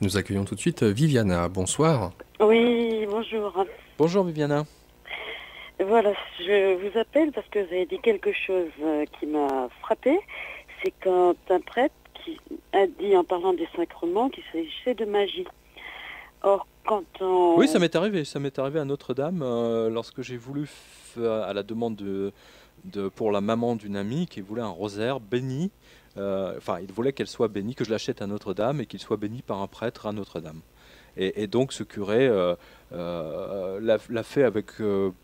Nous accueillons tout de suite Viviana. Bonsoir. Oui, bonjour. Bonjour Viviana. Voilà, je vous appelle parce que vous avez dit quelque chose qui m'a frappé. C'est quand un prêtre qui a dit en parlant des sacrements qu'il s'agissait de magie. Or, quand Oui, on... ça m'est arrivé à Notre-Dame lorsque j'ai voulu, à la demande pour la maman d'une amie qui voulait un rosaire béni, enfin il voulait qu'elle soit bénie, que je l'achète à Notre-Dame et qu'il soit béni par un prêtre à Notre-Dame. Et donc ce curé l'a fait avec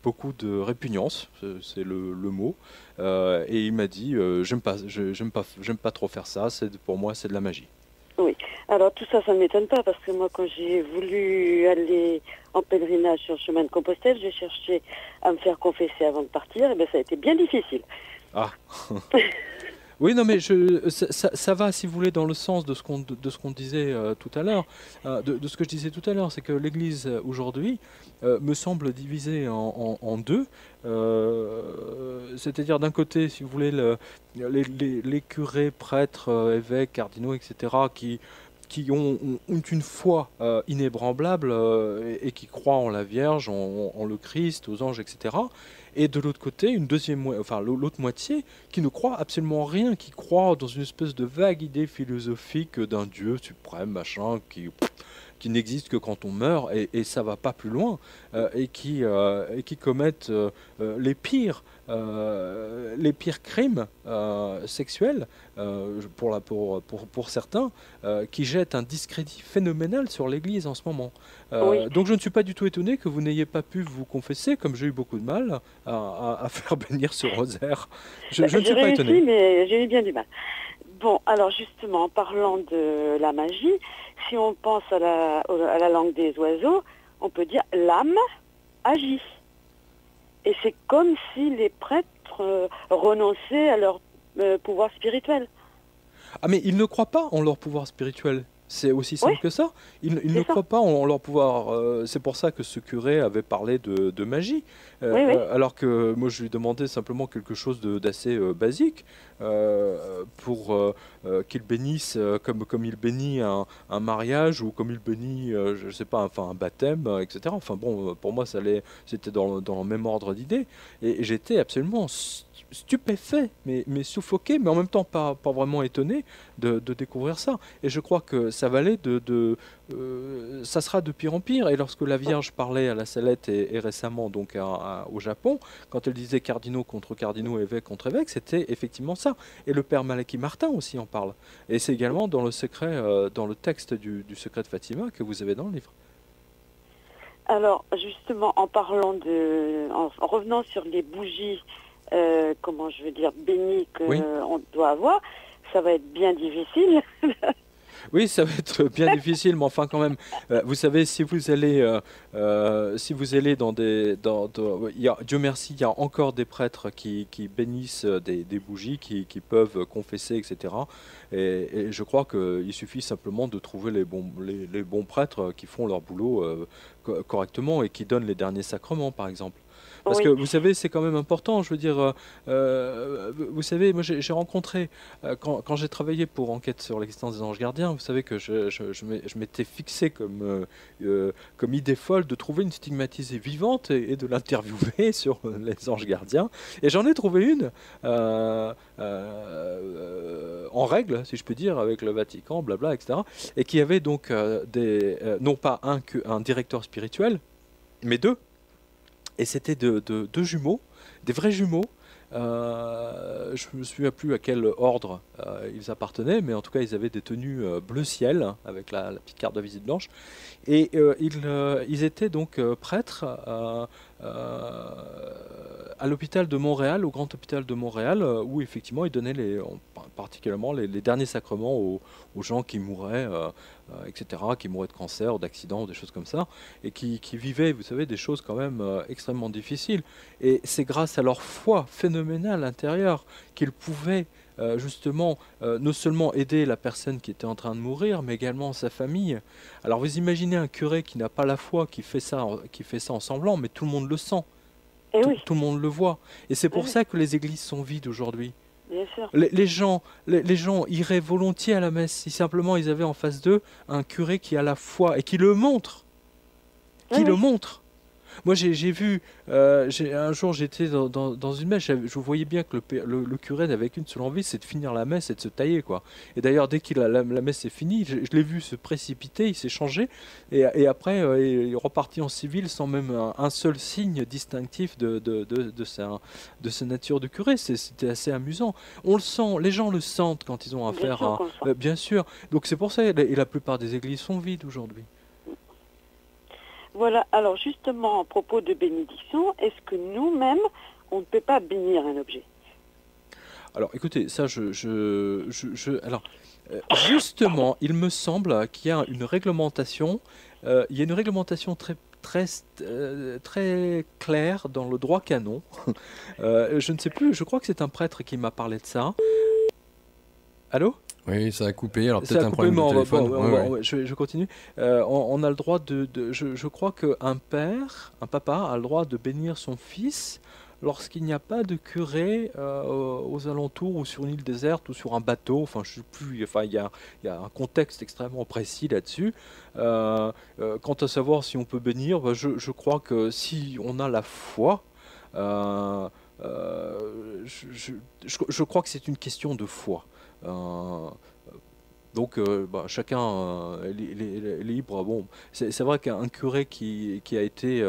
beaucoup de répugnance, c'est le mot, et il m'a dit j'aime pas trop faire ça, pour moi c'est de la magie. Oui, alors tout ça, ça ne m'étonne pas parce que moi, quand j'ai voulu aller en pèlerinage sur le chemin de Compostelle, j'ai cherché à me faire confesser avant de partir, et bien ça a été bien difficile. Ah. Oui, non, mais ça va, si vous voulez, dans le sens de ce qu'on disait tout à l'heure, de ce que je disais tout à l'heure, c'est que l'Église aujourd'hui me semble divisée en deux. C'est-à-dire d'un côté, si vous voulez, les curés, prêtres, évêques, cardinaux, etc., qui ont une foi inébranlable et qui croient en la Vierge, en le Christ, aux anges, etc. Et de l'autre côté, enfin l'autre moitié, qui ne croit absolument rien, qui croit dans une espèce de vague idée philosophique d'un Dieu suprême, machin, qui n'existe que quand on meurt, et ça va pas plus loin, et qui commettent les pires crimes sexuels, pour certains, qui jettent un discrédit phénoménal sur l'Église en ce moment. Oui, Donc je ne suis pas du tout étonné que vous n'ayez pas pu vous confesser, comme j'ai eu beaucoup de mal à faire bénir ce rosaire. Je ne j'ai suis pas réussi, étonné. mais j'ai eu bien du mal. Bon, alors justement, en parlant de la magie, si on pense à la langue des oiseaux, on peut dire l'âme agit. Et c'est comme si les prêtres renonçaient à leur pouvoir spirituel. Ah mais ils ne croient pas en leur pouvoir spirituel. C'est aussi Oui, simple que ça. Ils ne c'est ça. croient pas en leur pouvoir. C'est pour ça que ce curé avait parlé de magie. Oui, oui. Alors que moi je lui demandais simplement quelque chose d'assez basique pour qu'il bénisse comme il bénit un mariage ou comme il bénit, je sais pas, enfin un baptême, etc. Enfin bon, pour moi c'était dans le même ordre d'idées. Et j'étais absolument stupéfait, mais suffoqué, mais en même temps pas vraiment étonné de découvrir ça. Et je crois que ça va aller ça sera de pire en pire. Et lorsque la Vierge parlait à la Salette et récemment donc au Japon, quand elle disait cardinaux contre cardinaux, évêques contre évêques, c'était effectivement ça. Et le père Malaki Martin aussi en parle. Et c'est également dans dans le texte du secret de Fatima que vous avez dans le livre. Alors, justement, en revenant sur les bougies, comment je veux dire, bénies Oui. qu'on doit avoir, ça va être bien difficile. Oui, ça va être bien difficile, mais enfin quand même, vous savez, si vous allez Dieu merci, il y a encore des prêtres qui bénissent des bougies, qui peuvent confesser, etc. Et je crois qu'il suffit simplement de trouver les bons prêtres qui font leur boulot correctement et qui donnent les derniers sacrements, par exemple. Parce que Oui, vous savez, c'est quand même important. Je veux dire, vous savez, moi j'ai rencontré, quand j'ai travaillé pour Enquête sur l'existence des anges gardiens, vous savez que je m'étais fixé comme idée folle de trouver une stigmatisée vivante et de l'interviewer sur les anges gardiens. Et j'en ai trouvé une en règle, si je peux dire, avec le Vatican, blabla, etc. Et qui avait donc non pas un directeur spirituel, mais deux. Et c'était deux jumeaux, des vrais jumeaux. Je ne me souviens plus à quel ordre ils appartenaient, mais en tout cas ils avaient des tenues bleu ciel, hein, avec la petite carte de visite blanche. Et ils étaient donc prêtres euh, à l'hôpital de Montréal, au grand hôpital de Montréal, où effectivement ils donnaient particulièrement les derniers sacrements aux gens qui mouraient, etc., qui mouraient de cancer, ou d'accident, ou des choses comme ça, et qui vivaient, vous savez, des choses quand même extrêmement difficiles. Et c'est grâce à leur foi phénoménale intérieure qu'ils pouvaient justement non seulement aider la personne qui était en train de mourir, mais également sa famille. Alors vous imaginez un curé qui n'a pas la foi, qui fait ça en semblant, mais tout le monde le sent, et oui. tout le monde le voit. Et c'est pour Oui. ça que les églises sont vides aujourd'hui. bien sûr. Les gens iraient volontiers à la messe si simplement ils avaient en face d'eux un curé qui a la foi et qui le montre. Oui, Qui le oui. montre. Moi, j'ai vu, un jour j'étais dans une messe, je voyais bien que le curé n'avait qu'une seule envie, c'est de finir la messe et de se tailler, quoi. Et d'ailleurs, dès que la messe est finie, je l'ai vu se précipiter, il s'est changé, et après, il est reparti en civil sans même un seul signe distinctif de sa nature de curé. C'était assez amusant. On le sent, les gens le sentent quand ils ont Bien affaire sûr à... qu'on le sent. bien sûr. Donc c'est pour ça, et la plupart des églises sont vides aujourd'hui. Voilà, alors justement, à propos de bénédiction, est-ce que nous-mêmes, on ne peut pas bénir un objet? Alors, écoutez, ça, alors, justement, il me semble qu'il y a une réglementation, il y a une réglementation très claire dans le droit canon. Je ne sais plus, je crois que c'est un prêtre qui m'a parlé de ça. Allô? Oui, ça a coupé, alors Ça peut-être a un coupé, problème mais de téléphone. je continue. On a le droit je crois qu'un père, un papa, a le droit de bénir son fils lorsqu'il n'y a pas de curé aux alentours ou sur une île déserte ou sur un bateau. Enfin, je sais plus. Enfin, il y a un contexte extrêmement précis là-dessus. Quant à savoir si on peut bénir, bah, je crois que si on a la foi, euh, je crois que c'est une question de foi. Euh, donc bah, chacun est libre. Bon, c'est vrai qu'un curé qui a été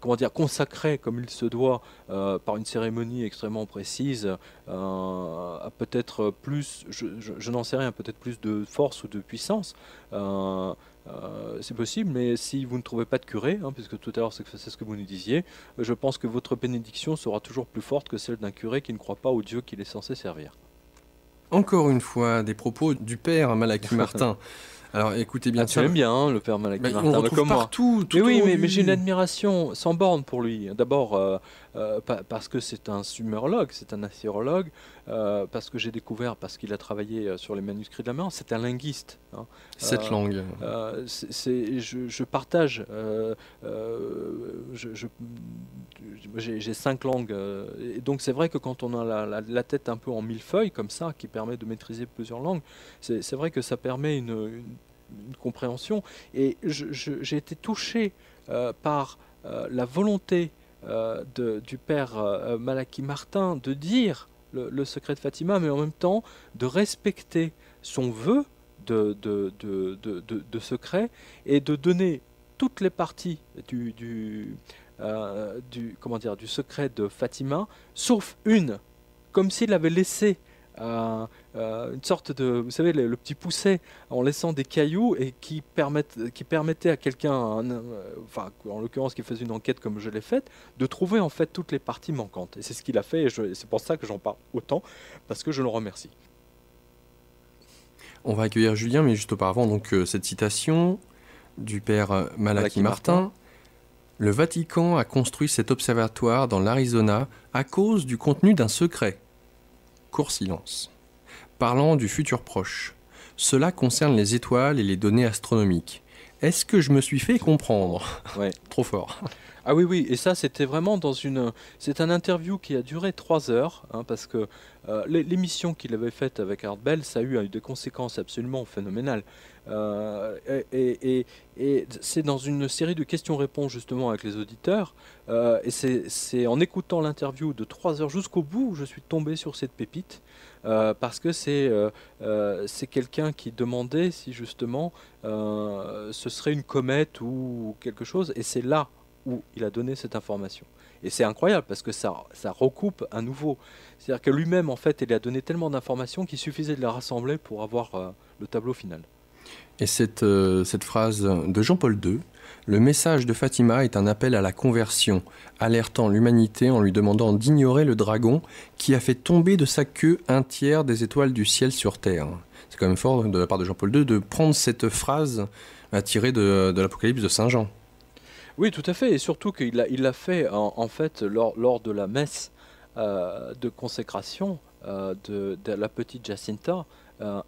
comment dire, consacré comme il se doit par une cérémonie extrêmement précise a peut-être plus, je n'en sais rien, peut-être plus de force ou de puissance. C'est possible, mais si vous ne trouvez pas de curé, hein, puisque tout à l'heure c'est ce que vous nous disiez, je pense que votre bénédiction sera toujours plus forte que celle d'un curé qui ne croit pas au Dieu qu'il est censé servir. Encore une fois, des propos du père Malachi Martin. Alors écoutez bien Ah, tu ça. l'aimes bien, hein, le père Malachi Mais Martin, on le bah, retrouve comme moi. partout, tout Mais oui, au long mais j'ai une du... admiration sans borne pour lui. D'abord, parce que c'est un sumérologue, c'est un assyrologue, parce que j'ai découvert, parce qu'il a travaillé sur les manuscrits de la main, c'est un linguiste. Hein. 7 langues. Je partage, j'ai 5 langues, et donc c'est vrai que quand on a la tête un peu en millefeuille comme ça, qui permet de maîtriser plusieurs langues, c'est vrai que ça permet une compréhension. Et j'ai été touché par la volonté du père Malachi Martin de dire le secret de Fatima, mais en même temps de respecter son vœu de secret et de donner toutes les parties comment dire, du secret de Fatima, sauf une, comme s'il avait laissé une sorte de, vous savez, le petit pousset en laissant des cailloux et qui permettait à quelqu'un, enfin en l'occurrence qui faisait une enquête comme je l'ai faite, de trouver en fait toutes les parties manquantes. Et c'est ce qu'il a fait, et c'est pour ça que j'en parle autant, parce que je le remercie. On va accueillir Julien, mais juste auparavant, donc cette citation du père Malachi Malachi Martin. Martin. Le Vatican a construit cet observatoire dans l'Arizona à cause du contenu d'un secret. Court silence. Parlant du futur proche. Cela concerne les étoiles et les données astronomiques. Est-ce que je me suis fait comprendre? Ouais. Trop fort. Ah oui, oui, et ça c'était vraiment c'est un interview qui a duré 3 heures, hein, parce que l'émission qu'il avait faite avec Art Bell, ça a eu des conséquences absolument phénoménales. Et c'est dans une série de questions-réponses justement avec les auditeurs, et c'est en écoutant l'interview de 3 heures jusqu'au bout où je suis tombé sur cette pépite, parce que c'est quelqu'un qui demandait si justement ce serait une comète ou quelque chose, et c'est là où il a donné cette information. Et c'est incroyable parce que ça recoupe à nouveau. C'est-à-dire que lui-même, en fait, il a donné tellement d'informations qu'il suffisait de les rassembler pour avoir le tableau final. Et cette phrase de Jean-Paul II, le message de Fatima est un appel à la conversion, alertant l'humanité en lui demandant d'ignorer le dragon qui a fait tomber de sa queue un tiers des étoiles du ciel sur Terre. C'est quand même fort de la part de Jean-Paul II de prendre cette phrase tirée de l'Apocalypse de Saint Jean. Oui, tout à fait, et surtout qu'il l'a fait en fait lors de la messe de consécration de la petite Jacinta,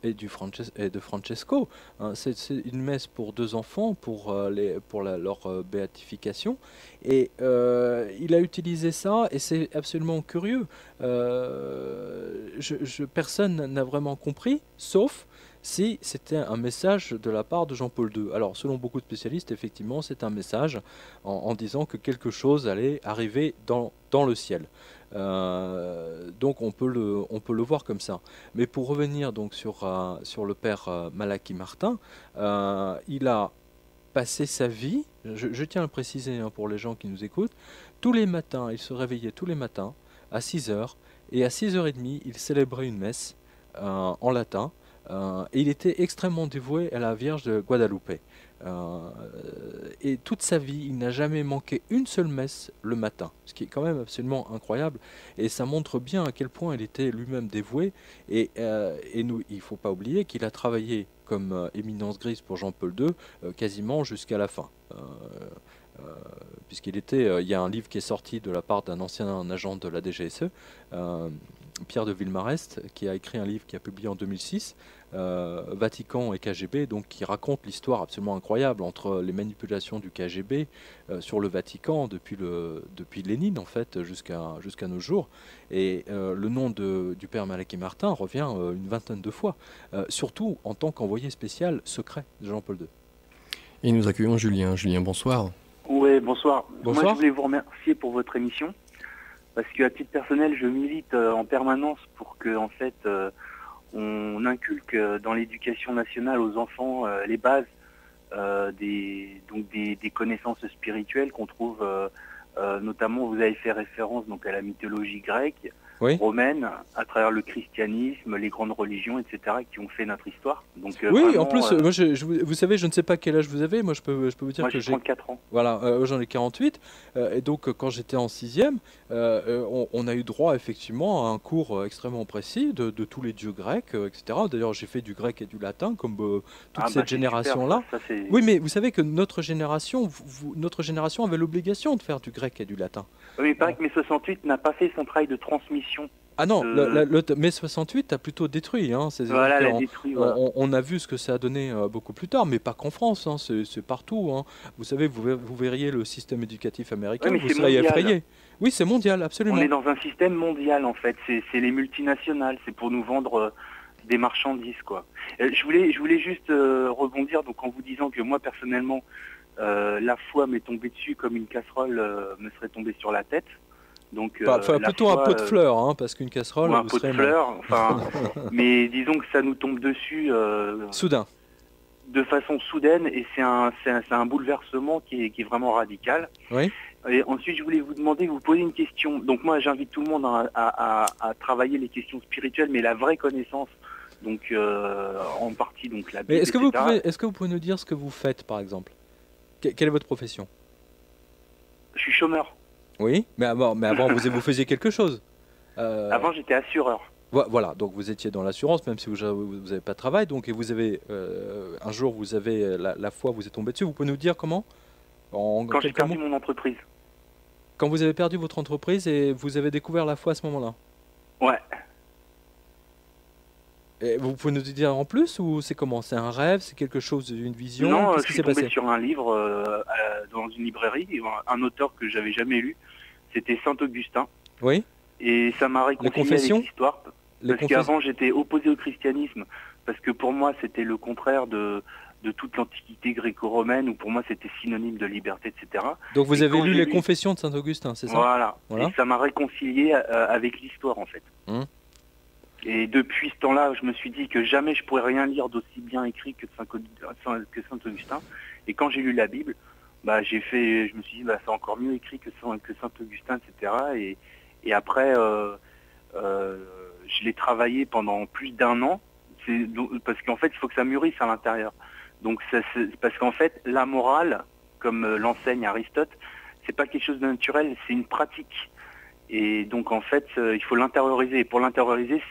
et de Francesco. Hein. C'est une messe pour 2 enfants pour, leur béatification. Et il a utilisé ça, et c'est absolument curieux. Personne n'a vraiment compris, sauf si c'était un message de la part de Jean-Paul II. Alors, selon beaucoup de spécialistes, effectivement, c'est un message en disant que quelque chose allait arriver dans le ciel. Donc on peut le voir comme ça. Mais pour revenir donc sur le père Malachi Martin, il a passé sa vie, je tiens à le préciser hein, pour les gens qui nous écoutent, tous les matins, il se réveillait tous les matins à 6 heures, et à 6h30, il célébrait une messe en latin, et il était extrêmement dévoué à la Vierge de Guadalupe. Et toute sa vie, il n'a jamais manqué une seule messe le matin, ce qui est quand même absolument incroyable. Et ça montre bien à quel point il était lui-même dévoué. Et nous, il ne faut pas oublier qu'il a travaillé comme éminence grise pour Jean-Paul II quasiment jusqu'à la fin. Puisqu'il était, il y a un livre qui est sorti de la part d'un ancien agent de la DGSE, Pierre de Villemarest, qui a écrit un livre qui a publié en 2006, Vatican et KGB, donc qui raconte l'histoire absolument incroyable entre les manipulations du KGB sur le Vatican depuis Lénine en fait jusqu'à nos jours. Et le nom du père Malachi Martin revient une vingtaine de fois, surtout en tant qu'envoyé spécial secret de Jean-Paul II. Et nous accueillons Julien. Julien, bonsoir. Oui, bonsoir. Bonsoir. Moi, je voulais vous remercier pour votre émission, parce qu'à titre personnel, je milite en permanence pour que, en fait, on inculque dans l'éducation nationale aux enfants les bases des connaissances spirituelles qu'on trouve, notamment, vous avez fait référence donc à la mythologie grecque, Oui. romaine, à travers le christianisme, les grandes religions, etc., qui ont fait notre histoire. Donc, Oui, vraiment, en plus, moi, vous savez, je ne sais pas quel âge vous avez. Moi, je peux vous dire moi que j'ai 34 ans. Voilà, j'en ai 48. Et donc, quand j'étais en 6e, on a eu droit effectivement à un cours extrêmement précis de tous les dieux grecs, etc. D'ailleurs, j'ai fait du grec et du latin, comme toute cette c'est génération-là. super, ça, c'est... Oui, mais vous savez que notre génération avait l'obligation de faire du grec et du latin. Oui, mais il paraît que mai 68 n'a pas fait son travail de transmission. Ah non, mai 68 a plutôt détruit. Hein, Voilà, la détruit. Voilà. on a vu ce que ça a donné beaucoup plus tard, mais pas qu'en France, hein, c'est partout. Hein. Vous savez, vous verriez le système éducatif américain, Oui, mais vous c'est seriez mondial. effrayé. Oui, c'est mondial, absolument. On est dans un système mondial, en fait. C'est les multinationales. C'est pour nous vendre des marchandises, quoi. Je voulais juste rebondir donc, en vous disant que moi, personnellement, la foi m'est tombée dessus comme une casserole me serait tombée sur la tête. Donc, plutôt un pot de fleurs, hein, parce qu'une casserole... Ou un pot de fleurs, enfin... mais disons que ça nous tombe dessus... soudain. De façon soudaine, et c'est un bouleversement qui est vraiment radical. Oui. Et ensuite, je voulais vous demander, vous poser une question. Donc moi, j'invite tout le monde à travailler les questions spirituelles, mais la vraie connaissance, donc en partie donc la Bible, Mais est-ce que vous pouvez nous dire ce que vous faites, par exemple? Quelle est votre profession? Je suis chômeur. Oui, mais avant vous faisiez quelque chose. Avant, j'étais assureur. Voilà, donc vous étiez dans l'assurance, même si vous n'avez pas de travail, donc et vous avez un jour vous avez la foi, vous êtes tombé dessus. Vous pouvez nous dire comment? Quand j'ai perdu mon entreprise. Quand vous avez perdu votre entreprise et vous avez découvert la foi à ce moment-là? Ouais. Et vous pouvez nous dire en plus, ou c'est comment? C'est un rêve, c'est quelque chose, une vision? Non, Qu'est-ce je qui suis s'est tombé passé? sur un livre dans une librairie, un auteur que j'avais jamais lu. C'était Saint-Augustin. Oui. Et ça m'a réconcilié avec l'histoire. Parce qu'avant, j'étais opposé au christianisme, parce que pour moi, c'était le contraire de toute l'antiquité gréco-romaine, où pour moi, c'était synonyme de liberté, etc. Donc vous avez lu les Confessions de Saint-Augustin, c'est ça? Voilà. Et ça m'a réconcilié avec l'histoire, en fait. Et depuis ce temps-là, je me suis dit que jamais je pourrais rien lire d'aussi bien écrit que Saint-Augustin. Et quand j'ai lu la Bible, bah, je me suis dit, bah, c'est encore mieux écrit que Saint-Augustin, etc. Et après... je l'ai travaillé pendant plus d'1 an, parce qu'en fait, il faut que ça mûrisse à l'intérieur. Donc, parce qu'en fait, la morale, comme l'enseigne Aristote, c'est pas quelque chose de naturel, c'est une pratique. Et donc, en fait, il faut l'intérioriser. Et pour l'intérioriser,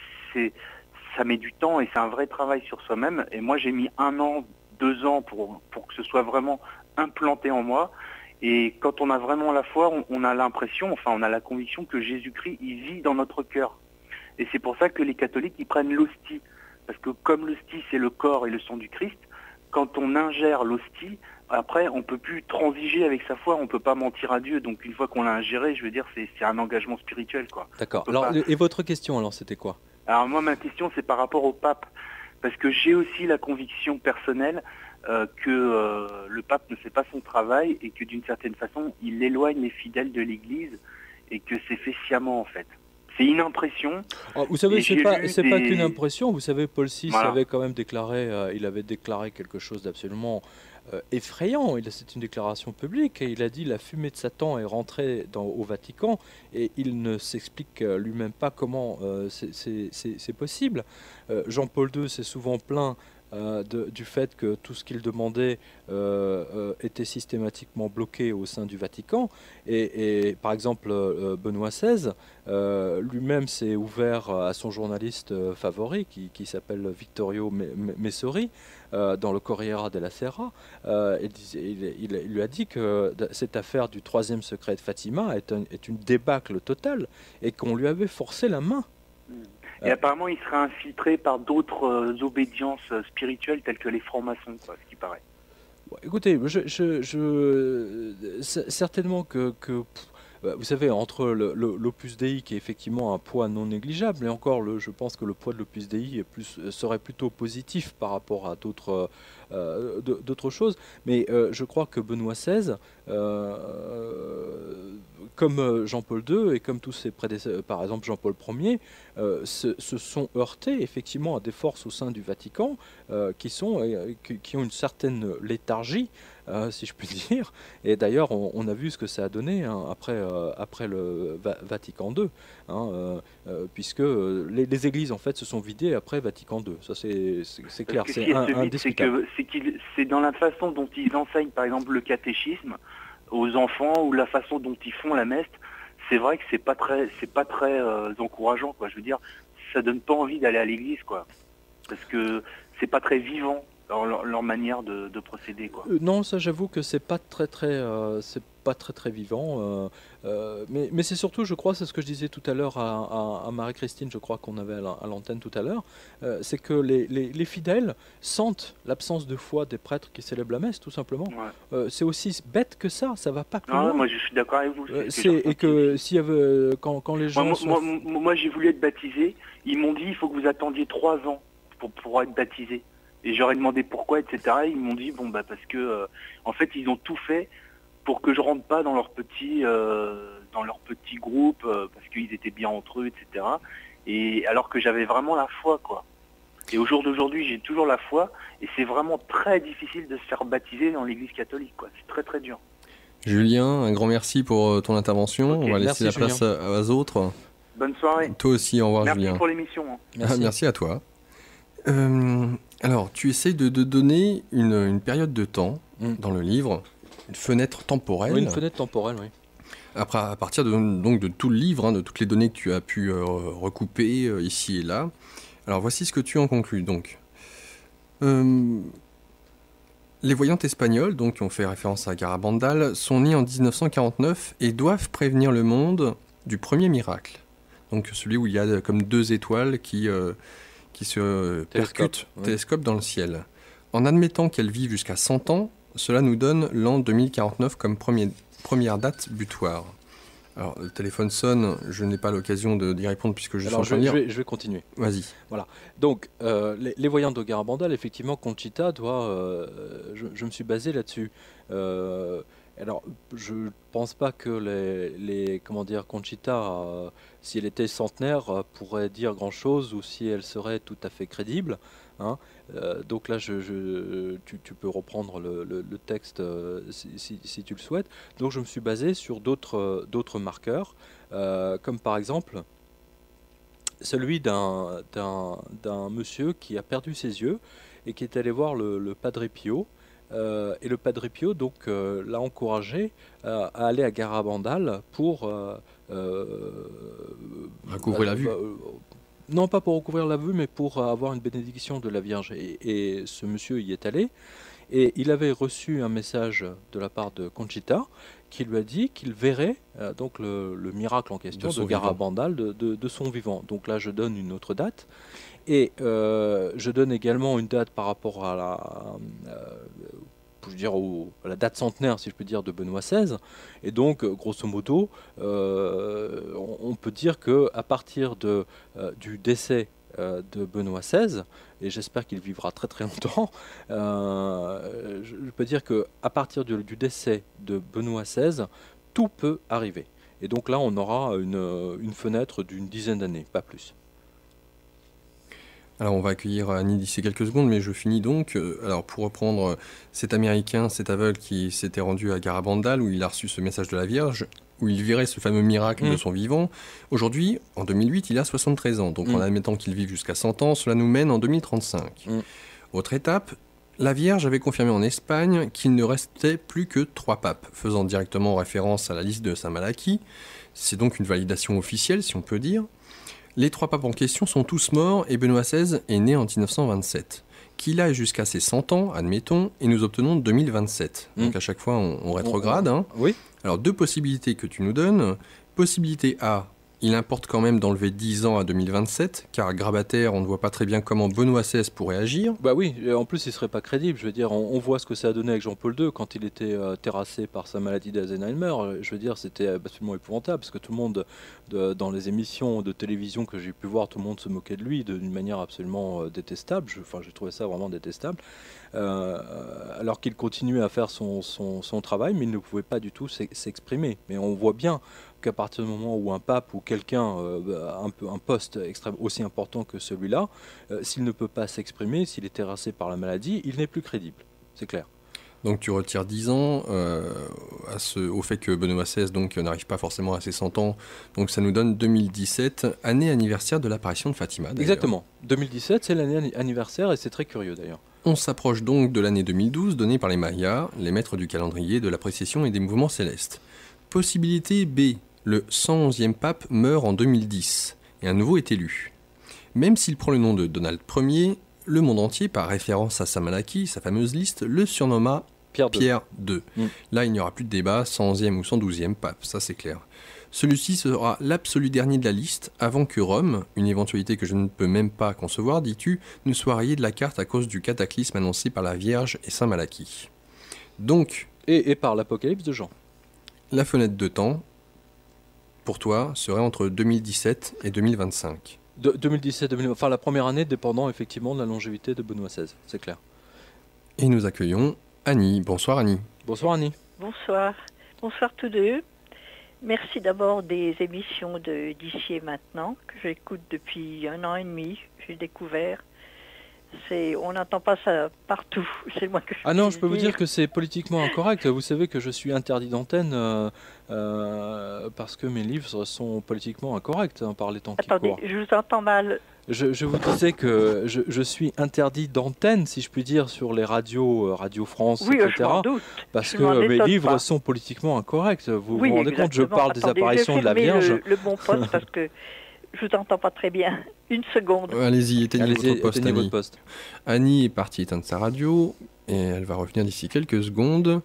ça met du temps et c'est un vrai travail sur soi-même. Et moi, j'ai mis 1 an, 2 ans pour que ce soit vraiment implanté en moi. Et quand on a vraiment la foi, on a l'impression, enfin, on a la conviction que Jésus-Christ, il vit dans notre cœur. Et c'est pour ça que les catholiques, ils prennent l'hostie. Parce que comme l'hostie, c'est le corps et le sang du Christ, quand on ingère l'hostie, après, on peut plus transiger avec sa foi, on peut pas mentir à Dieu. Donc une fois qu'on l'a ingéré, je veux dire, c'est un engagement spirituel, quoi. D'accord. On peut Alors, pas- et votre question, alors, c'était quoi? Alors moi, ma question, c'est par rapport au pape. Parce que j'ai aussi la conviction personnelle que le pape ne fait pas son travail et que d'une certaine façon, il éloigne les fidèles de l'Église et que c'est fait sciemment, en fait. C'est une impression. Oh, vous savez, Et c'est j'ai pas, lu c'est pas des- qu'une impression. Vous savez, Paul VI Voilà. avait quand même déclaré, il avait déclaré quelque chose d'absolument effrayant. C'est une déclaration publique et il a dit la fumée de Satan est rentrée au Vatican et il ne s'explique lui-même pas comment c'est possible. Jean-Paul II s'est souvent plaint du fait que tout ce qu'il demandait était systématiquement bloqué au sein du Vatican. Et par exemple, Benoît XVI lui-même s'est ouvert à son journaliste favori qui s'appelle Vittorio Messori dans le Corriere della Sera. Il lui a dit que cette affaire du troisième secret de Fatima est une débâcle totale et qu'on lui avait forcé la main. Et apparemment, il serait infiltré par d'autres obédiences spirituelles telles que les francs-maçons, quoi, ce qui paraît. Bon, écoutez, certainement vous savez, entre l'Opus Dei qui est effectivement un poids non négligeable, et encore, je pense que le poids de l'Opus Dei serait plutôt positif par rapport à d'autres choses, mais je crois que Benoît XVI, comme Jean-Paul II et comme tous ses prédécesseurs, par exemple Jean-Paul Ier, se sont heurtés effectivement à des forces au sein du Vatican qui ont une certaine léthargie, si je puis dire. Et d'ailleurs, on a vu ce que ça a donné hein, après le Vatican II, hein, puisque les églises en fait se sont vidées après Vatican II. Ça c'est clair, Parce que c'est si elles se vident, indiscutable. c'est dans la façon dont ils enseignent, par exemple, le catéchisme aux enfants ou la façon dont ils font la messe. C'est vrai que c'est pas très encourageant, quoi. Je veux dire, ça donne pas envie d'aller à l'église, quoi, parce que c'est pas très vivant leur manière de procéder, quoi. Non, ça j'avoue que c'est pas très vivant. Mais c'est surtout, je crois, c'est ce que je disais tout à l'heure à Marie-Christine, je crois qu'on avait à l'antenne tout à l'heure, c'est que les fidèles sentent l'absence de foi des prêtres qui célèbrent la messe, tout simplement. Ouais. C'est aussi bête que ça va pas plus Ah, loin. moi je suis d'accord avec vous. C'est ce que j'ai Et ressenti que aussi. s'il y avait, quand les gens Moi, j'ai voulu être baptisé. Ils m'ont dit il faut que vous attendiez 3 ans pour pouvoir être baptisé. Et j'aurais demandé pourquoi, etc. Ils m'ont dit bon bah parce que en fait ils ont tout fait pour que je rentre pas dans leur petit groupe parce qu'ils étaient bien entre eux, etc. Et alors que j'avais vraiment la foi, quoi. Et au jour d'aujourd'hui j'ai toujours la foi et c'est vraiment très difficile de se faire baptiser dans l'Église catholique, quoi. C'est très très dur. Julien, un grand merci pour ton intervention. Ok, On va laisser merci, la place aux autres. Bonne soirée. Toi aussi, au revoir Merci Julien. pour l'émission, hein. Merci. Merci à toi. Alors, tu essayes de donner une période de temps dans le livre, une fenêtre temporelle. Oui, une fenêtre temporelle, oui. Après, à partir donc de tout le livre, hein, de toutes les données que tu as pu recouper ici et là. Alors, voici ce que tu en conclus. Donc, les voyantes espagnoles, donc, qui ont fait référence à Garabandal, sont nées en 1949 et doivent prévenir le monde du premier miracle. Donc, celui où il y a comme 2 étoiles qui se télescopent dans le ciel. En admettant qu'elles vivent jusqu'à 100 ans, cela nous donne l'an 2049 comme première date butoir. Alors, le téléphone sonne, je n'ai pas l'occasion d'y répondre puisque je suis en train de lire. Je vais continuer. Vas-y. Voilà. Donc, les voyants de Garabandal, effectivement, Conchita je me suis basé là-dessus. Alors, je ne pense pas que Conchita, si elle était centenaire, pourrait dire grand-chose ou si elle serait tout à fait crédible. Hein. Donc là, tu peux reprendre le texte si tu le souhaites. Donc, je me suis basé sur d'autres marqueurs, comme par exemple celui d'un monsieur qui a perdu ses yeux et qui est allé voir le Padre Pio. Et le Padre Pio donc l'a encouragé à aller à Garabandal pour Recouvrer la vue. Non, pas pour recouvrir la vue, mais pour avoir une bénédiction de la Vierge. Et ce monsieur y est allé. Et il avait reçu un message de la part de Conchita qui lui a dit qu'il verrait donc le miracle en question de Garabandal de son vivant. Donc là, je donne une autre date. Et je donne également une date par rapport à la date centenaire, si je peux dire, de Benoît XVI. Et donc, grosso modo, on peut dire qu'à partir du décès de Benoît XVI, et j'espère qu'il vivra très très longtemps, je peux dire qu'à partir du décès de Benoît XVI, tout peut arriver. Et donc là, on aura une fenêtre d'une dizaine d'années, pas plus. Alors on va accueillir Annie d'ici quelques secondes, mais je finis donc. Alors pour reprendre cet Américain, cet aveugle qui s'était rendu à Garabandal, où il a reçu ce message de la Vierge, où il verrait ce fameux miracle de son vivant. Aujourd'hui, en 2008, il a 73 ans. Donc en admettant qu'il vive jusqu'à 100 ans, cela nous mène en 2035. Autre étape, la Vierge avait confirmé en Espagne qu'il ne restait plus que 3 papes, faisant directement référence à la liste de Saint-Malachie. C'est donc une validation officielle, si on peut dire. Les 3 papes en question sont tous morts et Benoît XVI est né en 1927. Qu'il aille jusqu'à ses 100 ans, admettons, et nous obtenons 2027. Donc à chaque fois, on rétrograde. Oui. Alors 2 possibilités que tu nous donnes. Possibilité A, il importe quand même d'enlever 10 ans à 2027, car grabataire, on ne voit pas très bien comment Benoît XVI pourrait agir. Bah oui, en plus il serait pas crédible, je veux dire, on voit ce que ça a donné avec Jean-Paul II quand il était terrassé par sa maladie d'Alzheimer, je veux dire, c'était absolument épouvantable, parce que tout le monde, dans les émissions de télévision que j'ai pu voir, tout le monde se moquait de lui d'une manière absolument détestable, j'ai trouvé ça vraiment détestable, alors qu'il continuait à faire son travail, mais il ne pouvait pas du tout s'exprimer, mais on voit bien qu'à partir du moment où un pape ou quelqu'un un poste extrême aussi important que celui-là, s'il ne peut pas s'exprimer, s'il est terrassé par la maladie, il n'est plus crédible, c'est clair. Donc tu retires 10 ans au fait que Benoît XVI n'arrive pas forcément à ses 100 ans, donc ça nous donne 2017, année anniversaire de l'apparition de Fatima. D'ailleurs. Exactement, 2017 c'est l'année anniversaire et c'est très curieux d'ailleurs. On s'approche donc de l'année 2012 donnée par les Mayas, les maîtres du calendrier, de la précession et des mouvements célestes. Possibilité B. Le 111e pape meurt en 2010 et un nouveau est élu. Même s'il prend le nom de Donald Ier, le monde entier, par référence à Saint-Malachie, sa fameuse liste, le surnomma Pierre II. Là, il n'y aura plus de débat, 111e ou 112e pape, ça c'est clair. Celui-ci sera l'absolu dernier de la liste, avant que Rome, une éventualité que je ne peux même pas concevoir, dis-tu, ne soit rayée de la carte à cause du cataclysme annoncé par la Vierge et Saint-Malachie. Donc... Et par l'Apocalypse de Jean. La fenêtre de temps, pour toi, serait entre 2017 et 2025. 2017-2025, enfin la première année dépendant effectivement de la longévité de Benoît XVI, c'est clair. Et nous accueillons Annie. Bonsoir Annie. Bonsoir Annie. Bonsoir. Bonsoir tous deux. Merci d'abord des émissions d'ici et maintenant, que j'écoute depuis 1 an et demi. J'ai découvert. On n'entend pas ça partout. C'est moi que Ah non, je peux vous dire que c'est politiquement incorrect. Vous savez que je suis interdit d'antenne parce que mes livres sont politiquement incorrects par les temps qui courent. Attendez, je vous entends mal. Je vous disais que je suis interdit d'antenne, si je puis dire, sur les radios, Radio France, oui, etc. Je m'en doute. Parce que mes livres sont politiquement incorrects. Vous vous rendez compte, je parle des apparitions de la Vierge. Le bon poste parce que je vous entends pas très bien. Une seconde. Allez-y, éteignez votre poste, éteignez Annie. Votre poste. Annie est partie éteindre sa radio et elle va revenir d'ici quelques secondes.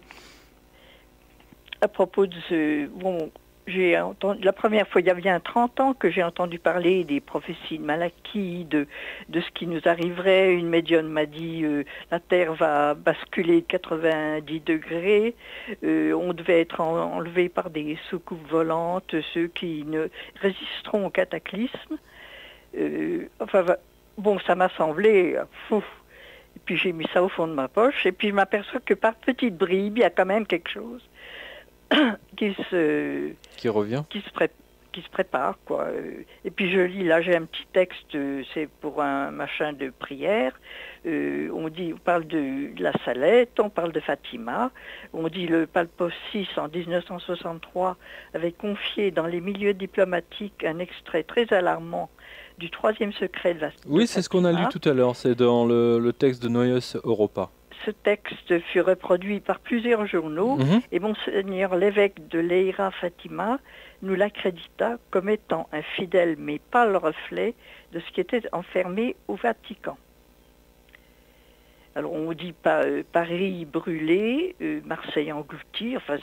À propos de ce... Bon, j'ai entendu... La première fois, il y a bien 30 ans que j'ai entendu parler des prophéties de Malachie, de ce qui nous arriverait. Une médium m'a dit la Terre va basculer de 90 degrés. On devait être enlevé par des soucoupes volantes, ceux qui ne résisteront au cataclysme. Bon, ça m'a semblé fou. Et puis j'ai mis ça au fond de ma poche. Et puis je m'aperçois que par petites bribes, il y a quand même quelque chose qui se prépare, quoi. Et puis je lis, là j'ai un petit texte, c'est pour un machin de prière. On parle de la Salette, on parle de Fatima. On dit le pape VI en 1963 avait confié dans les milieux diplomatiques un extrait très alarmant du 3e secret de Fatima. Oui, c'est ce qu'on a lu tout à l'heure, c'est dans le texte de Neues Europa. Ce texte fut reproduit par plusieurs journaux et Monseigneur l'évêque de Leiria Fatima nous l'accrédita comme étant un fidèle mais pas le reflet de ce qui était enfermé au Vatican. Alors on dit Paris brûlé, Marseille englouti, enfin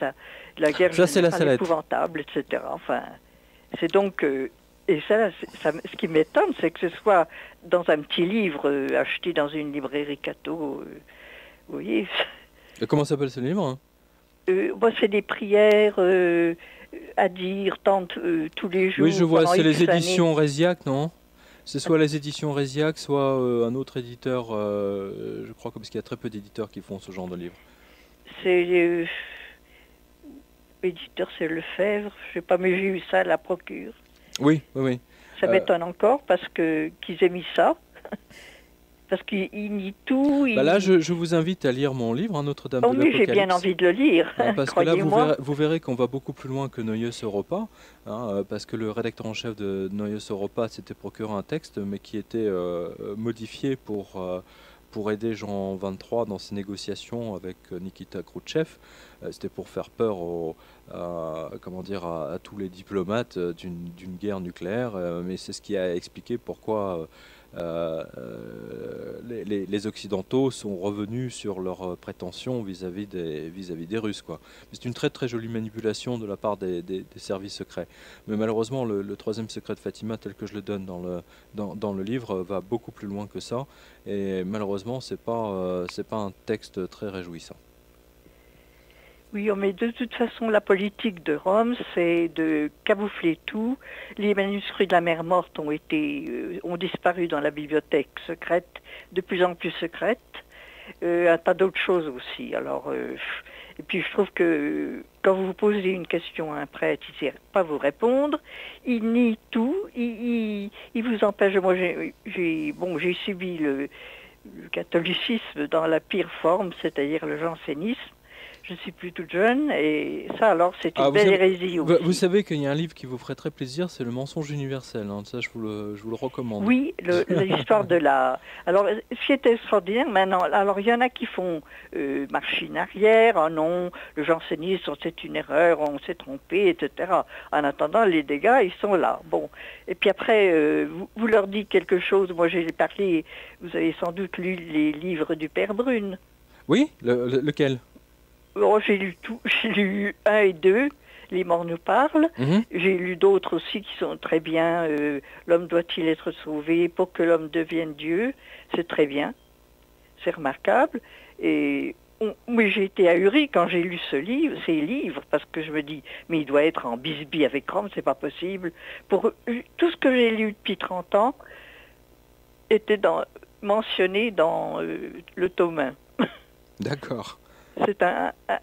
la guerre Ça, c'est la générale salette. épouvantable, etc. Enfin, c'est donc... et ce qui m'étonne, c'est que ce soit dans un petit livre acheté dans une librairie catho. Vous voyez, Et comment s'appelle ce livre, hein? c'est des prières à dire tous les jours. Oui, je vois, pendant c'est les X années. éditions Résiac, non? C'est soit les éditions Résiac, soit un autre éditeur, je crois, parce qu'il y a très peu d'éditeurs qui font ce genre de livre. C'est l'éditeur, c'est Lefebvre, je sais pas, mais j'ai eu ça à la procure. Oui, oui, oui. Ça m'étonne encore parce qu'ils aient mis ça. Parce qu'il nie tout. Bah là, je vous invite à lire mon livre, hein, Notre-Dame de oui, l'Apocalypse. j'ai bien envie de le lire. Parce que là, croyez-moi. vous verrez qu'on va beaucoup plus loin que Neues Europa, hein, parce que le rédacteur en chef de Neues Europa s'était procuré un texte, mais qui était modifié pour aider Jean XXIII dans ses négociations avec Nikita Khrouchtchev. C'était pour faire peur à tous les diplomates d'une guerre nucléaire, mais c'est ce qui a expliqué pourquoi les Occidentaux sont revenus sur leurs prétentions vis-à-vis des Russes, quoi. C'est une très très jolie manipulation de la part des services secrets. Mais malheureusement, le troisième secret de Fatima, tel que je le donne dans le livre, va beaucoup plus loin que ça. Et malheureusement, c'est pas un texte très réjouissant. Oui, mais de toute façon, la politique de Rome, c'est de camoufler tout. Les manuscrits de la mer morte ont disparu dans la bibliothèque secrète, de plus en plus secrète. Un tas d'autres choses aussi. Alors, et puis je trouve que quand vous posez une question à un prêtre, il ne sait pas vous répondre. Il nie tout. Il vous empêche. Moi, j'ai subi le catholicisme dans la pire forme, c'est-à-dire le jansénisme. Je suis plus toute jeune, et ça alors c'est une belle hérésie aussi. Vous savez qu'il y a un livre qui vous ferait très plaisir, c'est Le mensonge universel, hein. Ça je vous le recommande. Oui, l'histoire de la... Alors ce qui est extraordinaire maintenant, alors il y en a qui font machine arrière, oh non, le jansénisme c'est une erreur, on s'est trompé, etc. En attendant, les dégâts, ils sont là. Bon, et puis après, vous leur dites quelque chose, moi j'ai parlé, vous avez sans doute lu les livres du Père Brune. Oui, lequel? Oh, j'ai lu tout, j'ai lu 1 et 2, Les morts nous parlent. J'ai lu d'autres aussi qui sont très bien. L'homme doit-il être sauvé pour que l'homme devienne Dieu? C'est très bien, c'est remarquable. Mais j'ai été ahurie quand j'ai lu ces livres, parce que je me dis, mais il doit être en bisbille avec Rome, c'est pas possible. Tout ce que j'ai lu depuis 30 ans était mentionné dans le tome 1. D'accord. C'est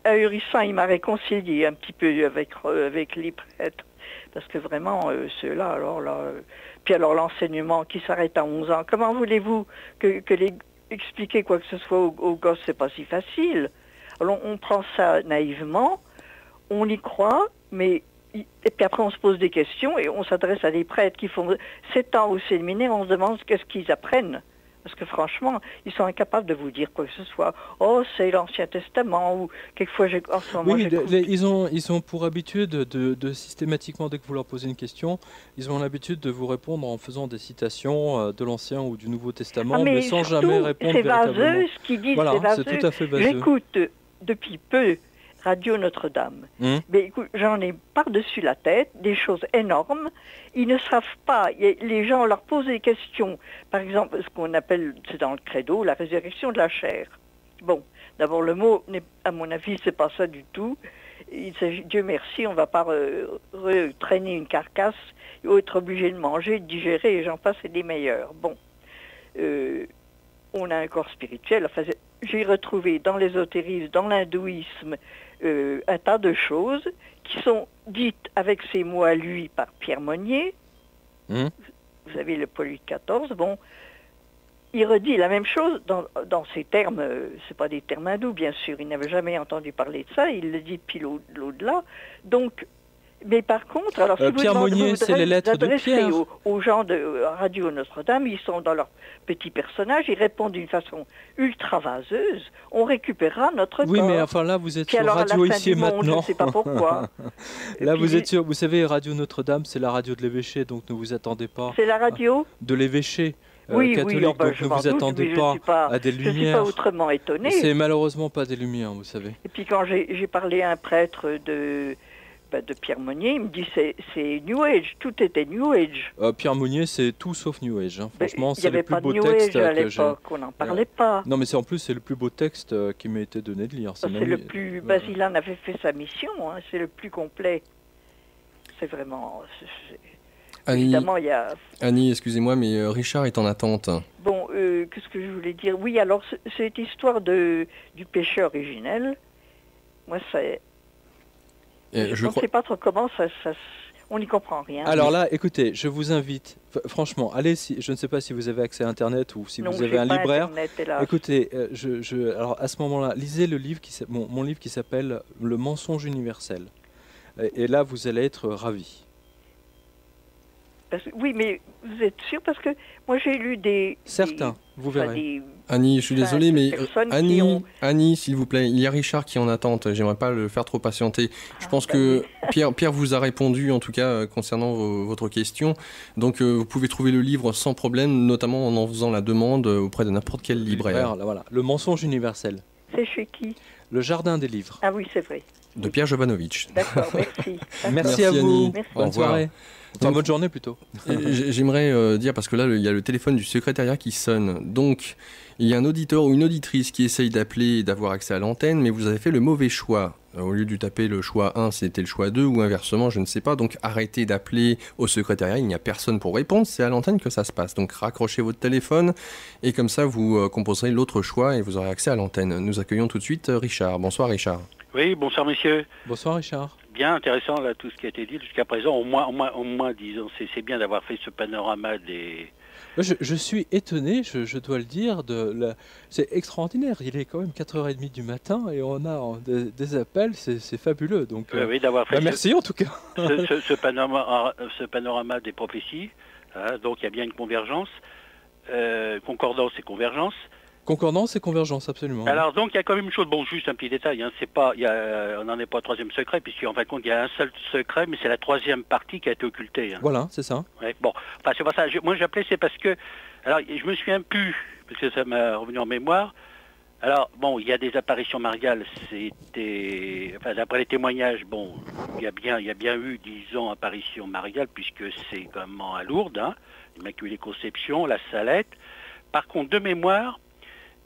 ahurissant, il m'a réconcilié un petit peu avec les prêtres, parce que vraiment, ceux-là, alors là... Puis alors l'enseignement qui s'arrête à 11 ans, comment voulez-vous que expliquer quoi que ce soit aux gosses, c'est pas si facile. Alors on prend ça naïvement, on y croit, mais... Et puis après on se pose des questions, et on s'adresse à des prêtres qui font 7 ans au séminaire, on se demande qu'est-ce qu'ils apprennent. Parce que franchement, ils sont incapables de vous dire quoi que ce soit. Oh, c'est l'Ancien Testament, ou quelquefois, en ce moment, ils ont pour habitude de systématiquement, dès que vous leur posez une question, ils ont l'habitude de vous répondre en faisant des citations de l'Ancien ou du Nouveau Testament, mais sans jamais répondre véritablement. C'est vaseux, ce qu'ils disent, voilà, c'est vaseux. C'est tout à fait vaseux. J'écoute depuis peu Radio Notre-Dame. Mais écoute, j'en ai par-dessus la tête des choses énormes. Ils ne savent pas. Les gens leur posent des questions. Par exemple, ce qu'on appelle, c'est dans le credo, la résurrection de la chair. Bon, d'abord le mot, à mon avis, c'est pas ça du tout. Il s'agit, Dieu merci, on ne va pas traîner une carcasse, ou être obligé de manger, de digérer, et j'en passe, c'est des meilleurs. Bon, on a un corps spirituel. Enfin, j'ai retrouvé dans l'ésotérisme, dans l'hindouisme, un tas de choses qui sont dites avec ses mots à lui par Pierre Monnier. Vous avez le Polyte XIV. Bon, il redit la même chose dans ces termes. C'est pas des termes hindous, bien sûr. Il n'avait jamais entendu parler de ça. Il le dit depuis l'au-delà. Donc, mais par contre, alors si Pierre Monnier, c'est les lettres de Pierre. Aux gens de Radio Notre-Dame, ils sont dans leur petit personnage, ils répondent d'une façon ultra vaseuse. On récupérera notre corps. Oui, mais enfin là, vous êtes puis sur alors, Radio Ici et Monde, Maintenant. je ne sais pas pourquoi. Là, vous êtes sur, vous savez, Radio Notre-Dame, c'est la radio de l'évêché, donc ne vous attendez pas. C'est la radio de l'évêché. Oui, catholique, oui, donc je ne m'en vous doute, attendez mais pas à des je ne suis pas lumières. autrement étonnée. C'est malheureusement pas des lumières, vous savez. Et puis quand j'ai parlé à un prêtre de Pierre Monnier, il me dit c'est New Age, tout était New Age. Pierre Monnier, c'est tout sauf New Age. Hein. Franchement, Il n'y c'est le avait plus pas de beau New texte Age à que j'ai. l'époque, on n'en parlait pas. Non, mais en plus, c'est le plus beau texte qui m'a été donné de lire. C'est le plus... Basilane avait fait sa mission, hein, c'est le plus complet. C'est vraiment... Annie, évidemment, il y a... Annie, excusez-moi, mais Richard est en attente. Bon, qu'est-ce que je voulais dire? Oui, alors, cette histoire du péché originel, moi, c'est... Je ne sais pas trop comment on n'y comprend rien. Alors là, écoutez, je vous invite, franchement, allez, je ne sais pas si vous avez accès à Internet ou si vous avez un libraire. Internet, écoutez, alors à ce moment-là, lisez le livre mon livre qui s'appelle Le mensonge universel. Et là, vous allez être ravis. Oui, mais vous êtes sûr? Parce que moi, j'ai lu certains, vous verrez. Annie, je suis désolé, mais Annie, s'il vous plaît, il y a Richard qui est en attente. J'aimerais pas le faire trop patienter. Je pense que Pierre vous a répondu, en tout cas, concernant votre question. Donc, vous pouvez trouver le livre sans problème, notamment en faisant la demande auprès de n'importe quel libraire. Voilà. Le mensonge universel. C'est chez qui? Le Jardin des livres. Ah oui, c'est vrai. De Pierre Jovanovic. D'accord, merci. Merci à vous. Annie. Merci. Bonne soirée. Enfin, bonne journée plutôt. J'aimerais dire, parce que là, il y a le téléphone du secrétariat qui sonne. Donc, il y a un auditeur ou une auditrice qui essaye d'appeler et d'avoir accès à l'antenne, mais vous avez fait le mauvais choix. Au lieu de taper le choix 1, c'était le choix 2, ou inversement, je ne sais pas. Donc, arrêtez d'appeler au secrétariat, il n'y a personne pour répondre, c'est à l'antenne que ça se passe. Donc, raccrochez votre téléphone, et comme ça, vous composerez l'autre choix, et vous aurez accès à l'antenne. Nous accueillons tout de suite Richard. Bonsoir Richard. Oui, bonsoir messieurs. Bonsoir Richard. Bien intéressant là tout ce qui a été dit jusqu'à présent. Au moins disons, c'est bien d'avoir fait ce panorama des... Je suis étonné, je dois le dire, c'est extraordinaire. Il est quand même 4h30 du matin et on a des appels, c'est fabuleux. Donc, oui, d'avoir fait merci en tout cas. ce panorama des prophéties. Hein, donc il y a bien une convergence, concordance et convergence. Concordance et convergence, absolument. Alors donc il y a quand même une chose, bon juste un petit détail, hein, on n'en est pas au troisième secret, puisqu'en fin de compte il y a un seul secret, mais c'est la troisième partie qui a été occultée. Hein. Voilà, c'est ça. Ouais, bon, enfin c'est pas ça, moi j'appelais, c'est parce que, alors je me souviens plus, parce que ça m'a revenu en mémoire, alors bon, il y a des apparitions mariales, d'après les témoignages, bon, il y a bien eu, disons, apparitions mariales, puisque c'est comment à Lourdes, hein, l'Immaculée Conception, la Salette. Par contre, de mémoire,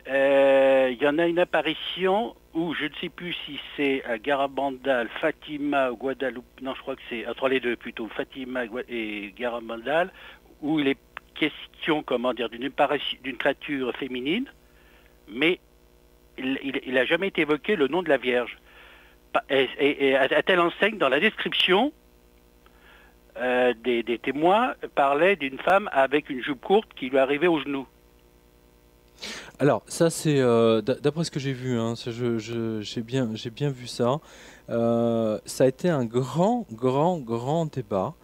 il y en a une apparition où je ne sais plus si c'est à Garabandal, Fatima, Guadeloupe, non je crois que c'est entre les deux plutôt, Fatima et Garabandal, où il est question, d'une créature féminine, mais il n'a jamais été évoqué le nom de la Vierge. Et à telle enseigne, dans la description, des témoins parlaient d'une femme avec une jupe courte qui lui arrivait aux genoux. Alors ça c'est d'après ce que j'ai vu, hein, j'ai bien vu ça. Ça a été un grand débat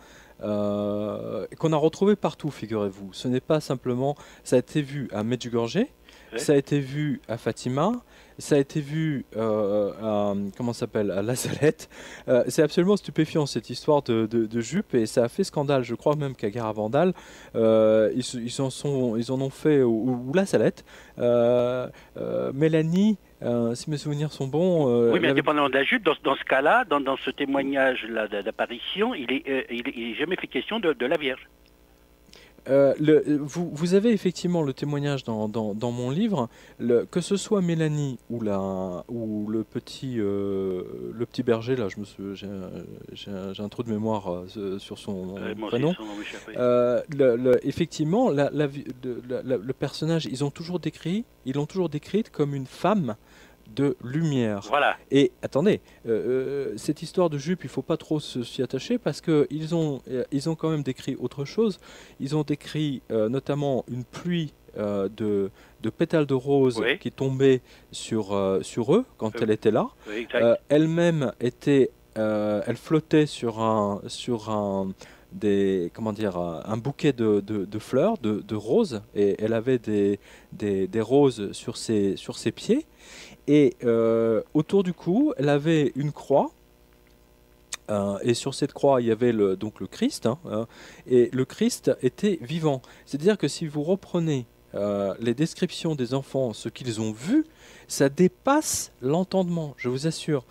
qu'on a retrouvé partout, figurez-vous. Ce n'est pas simplement, ça a été vu à Medjugorje, ça a été vu à Fatima, ça a été vu à La Salette. C'est absolument stupéfiant cette histoire de jupe et ça a fait scandale. Je crois même qu'à Garavandal, ils en ont fait, ou La Salette. Mélanie, si mes souvenirs sont bons... oui, mais indépendamment de la jupe, dans ce cas-là, dans ce témoignage-là d'apparition, il est jamais fait question de la Vierge. Vous avez effectivement le témoignage dans mon livre, que ce soit Mélanie ou le petit berger, là, j'ai un trou de mémoire sur son prénom. Effectivement, le personnage, ils l'ont toujours décrite comme une femme de lumière. Voilà. Et attendez, cette histoire de jupe, il ne faut pas trop s'y attacher parce qu'ils ont quand même décrit autre chose. Ils ont décrit notamment une pluie de pétales de rose qui tombaient sur eux quand elle était là. Oui, elle-même elle flottait sur un bouquet de fleurs, de roses, et elle avait des roses sur ses pieds. Et autour du cou, elle avait une croix Et sur cette croix, il y avait donc le Christ, et le Christ était vivant. C'est-à-dire que si vous reprenez les descriptions des enfants, ce qu'ils ont vu, ça dépasse l'entendement, je vous assure.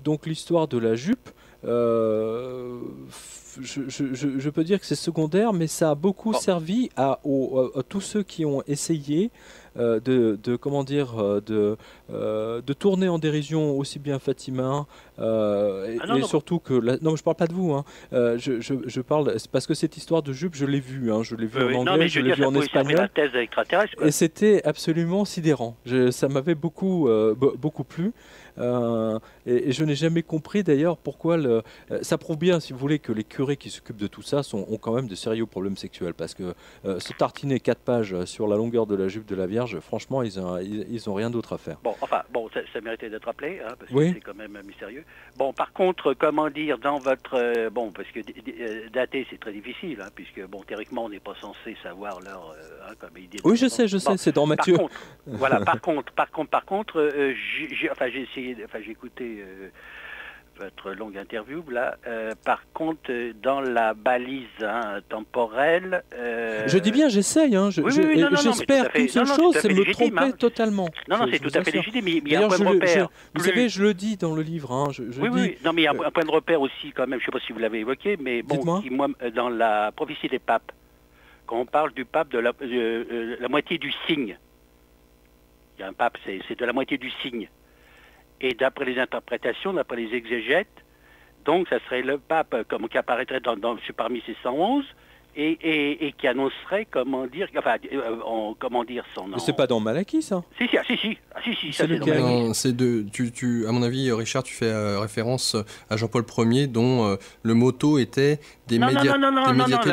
Donc l'histoire de la jupe, je peux dire que c'est secondaire, mais ça a beaucoup servi à tous ceux qui ont essayé de tourner en dérision aussi bien Fatima et surtout que non, je parle pas de vous, hein. Je parle parce que cette histoire de jupe, je l'ai vue, hein, je l'ai vue en anglais, je l'ai vue en espagnol, la thèse extraterrestre, quoi. et c'était absolument sidérant. Ça m'avait beaucoup plu. Et je n'ai jamais compris d'ailleurs pourquoi ça prouve bien, si vous voulez, que les curés qui s'occupent de tout ça ont quand même de sérieux problèmes sexuels, parce que se tartiner 4 pages sur la longueur de la jupe de la Vierge, franchement, ils ont rien d'autre à faire. Bon, ça méritait d'être rappelé, hein, parce que c'est quand même mystérieux. Bon, par contre, comment dire, dans votre... parce que dater, c'est très difficile, hein, puisque, théoriquement, on n'est pas censé savoir l'heure, comme il dit. Oui, je sais, c'est dans Matthieu. Par contre, j'ai écouté votre longue interview là. Par contre, dans la balise temporelle. Je dis bien, j'essaye. Hein. J'espère qu'une seule chose, c'est me tromper totalement. Non, c'est tout à fait légitime. Mais il y a un point de repère. Vous savez, je le dis dans le livre. Hein, oui. Non, mais il y a un point de repère aussi, quand même. Je ne sais pas si vous l'avez évoqué, mais moi, dans la prophétie des papes, quand on parle du pape de la moitié du signe. Il y a un pape, c'est de la moitié du signe. Et d'après les interprétations, d'après les exégètes, donc ça serait le pape qui apparaîtrait parmi ces 111 et qui annoncerait, comment dire son nom. C'est pas dans Malachie, ça? Si. C'est lequel? À mon avis, Richard, tu fais référence à Jean-Paul Ier, dont le motto était des médiatés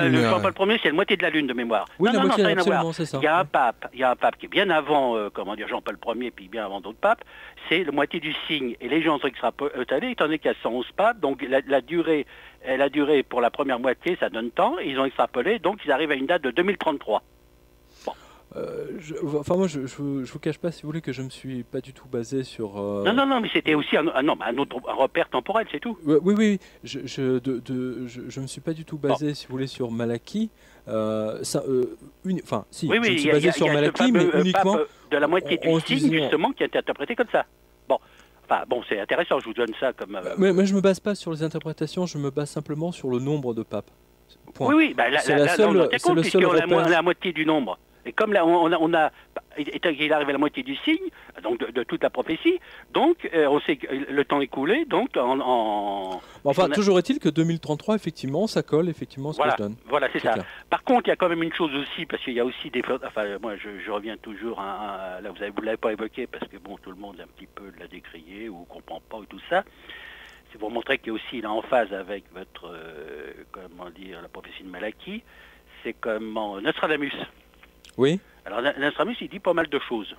lunaires. Jean-Paul Ier, c'est la moitié de la lune de mémoire. Oui, la moitié, absolument, c'est ça. Il y a un pape qui est bien avant, Jean-Paul Ier, puis bien avant d'autres papes. C'est la moitié du signe. Et les gens sont extrapolés, étant donné qu'il y a 111 papes, donc la durée pour la première moitié, ça donne temps. Ils ont extrapolé, donc ils arrivent à une date de 2033. Moi, je vous cache pas, si vous voulez, que je me suis pas du tout basé sur... Non, mais c'était aussi un repère temporel, c'est tout. Oui, je me suis pas du tout basé, si vous voulez, sur Malachie. Je me suis basé sur Malachie, mais uniquement... de la moitié du signe, justement, qui a été interprété comme ça. C'est intéressant, je vous donne ça comme... Mais je me base pas sur les interprétations, je me base simplement sur le nombre de papes. Point. Oui, c'est le seul repère. La moitié du nombre. Et comme là, il arrive à la moitié du signe, donc de toute la prophétie, donc on sait que le temps écoulé, donc toujours est-il que 2033, effectivement, ça colle, effectivement, ce que je donne. Voilà, c'est ça. Clair. Par contre, il y a quand même une chose aussi, parce qu'il y a aussi des... moi, je reviens toujours là, vous ne l'avez pas évoqué, parce que tout le monde un petit peu l'a décrié, ou ne comprend pas, ou tout ça. C'est pour montrer qu'il est aussi là en phase avec votre, la prophétie de Malachie, c'est comment Nostradamus. Oui. Alors, Nostradamus, il dit pas mal de choses.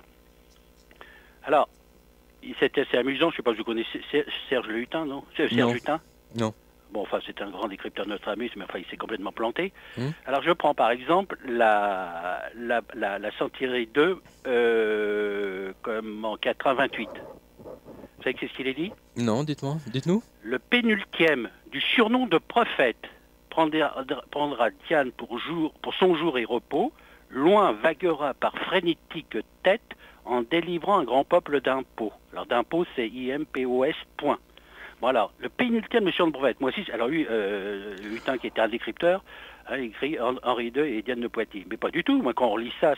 Alors, c'est assez amusant, je ne sais pas si vous connaissez Serge Le Hutin, non? Serge Hutin? Non. C'est un grand décrypteur de Nostradamus, mais il s'est complètement planté. Alors, je prends par exemple la Centauri 2, en 88. Vous savez qu'est-ce qu'il est dit? Non, dites-nous. Le pénultième du surnom de prophète prendra Diane pour son jour et repos, loin vaguera par frénétique tête en délivrant un grand peuple d'impôts. Alors d'impôts, c'est IMPOS, point. Voilà, le pénultième de surnom de prophète. Moi aussi, alors lui, Hutin qui était un décrypteur, il écrit Henri II et Diane de Poitiers. Mais pas du tout, moi quand on lit ça,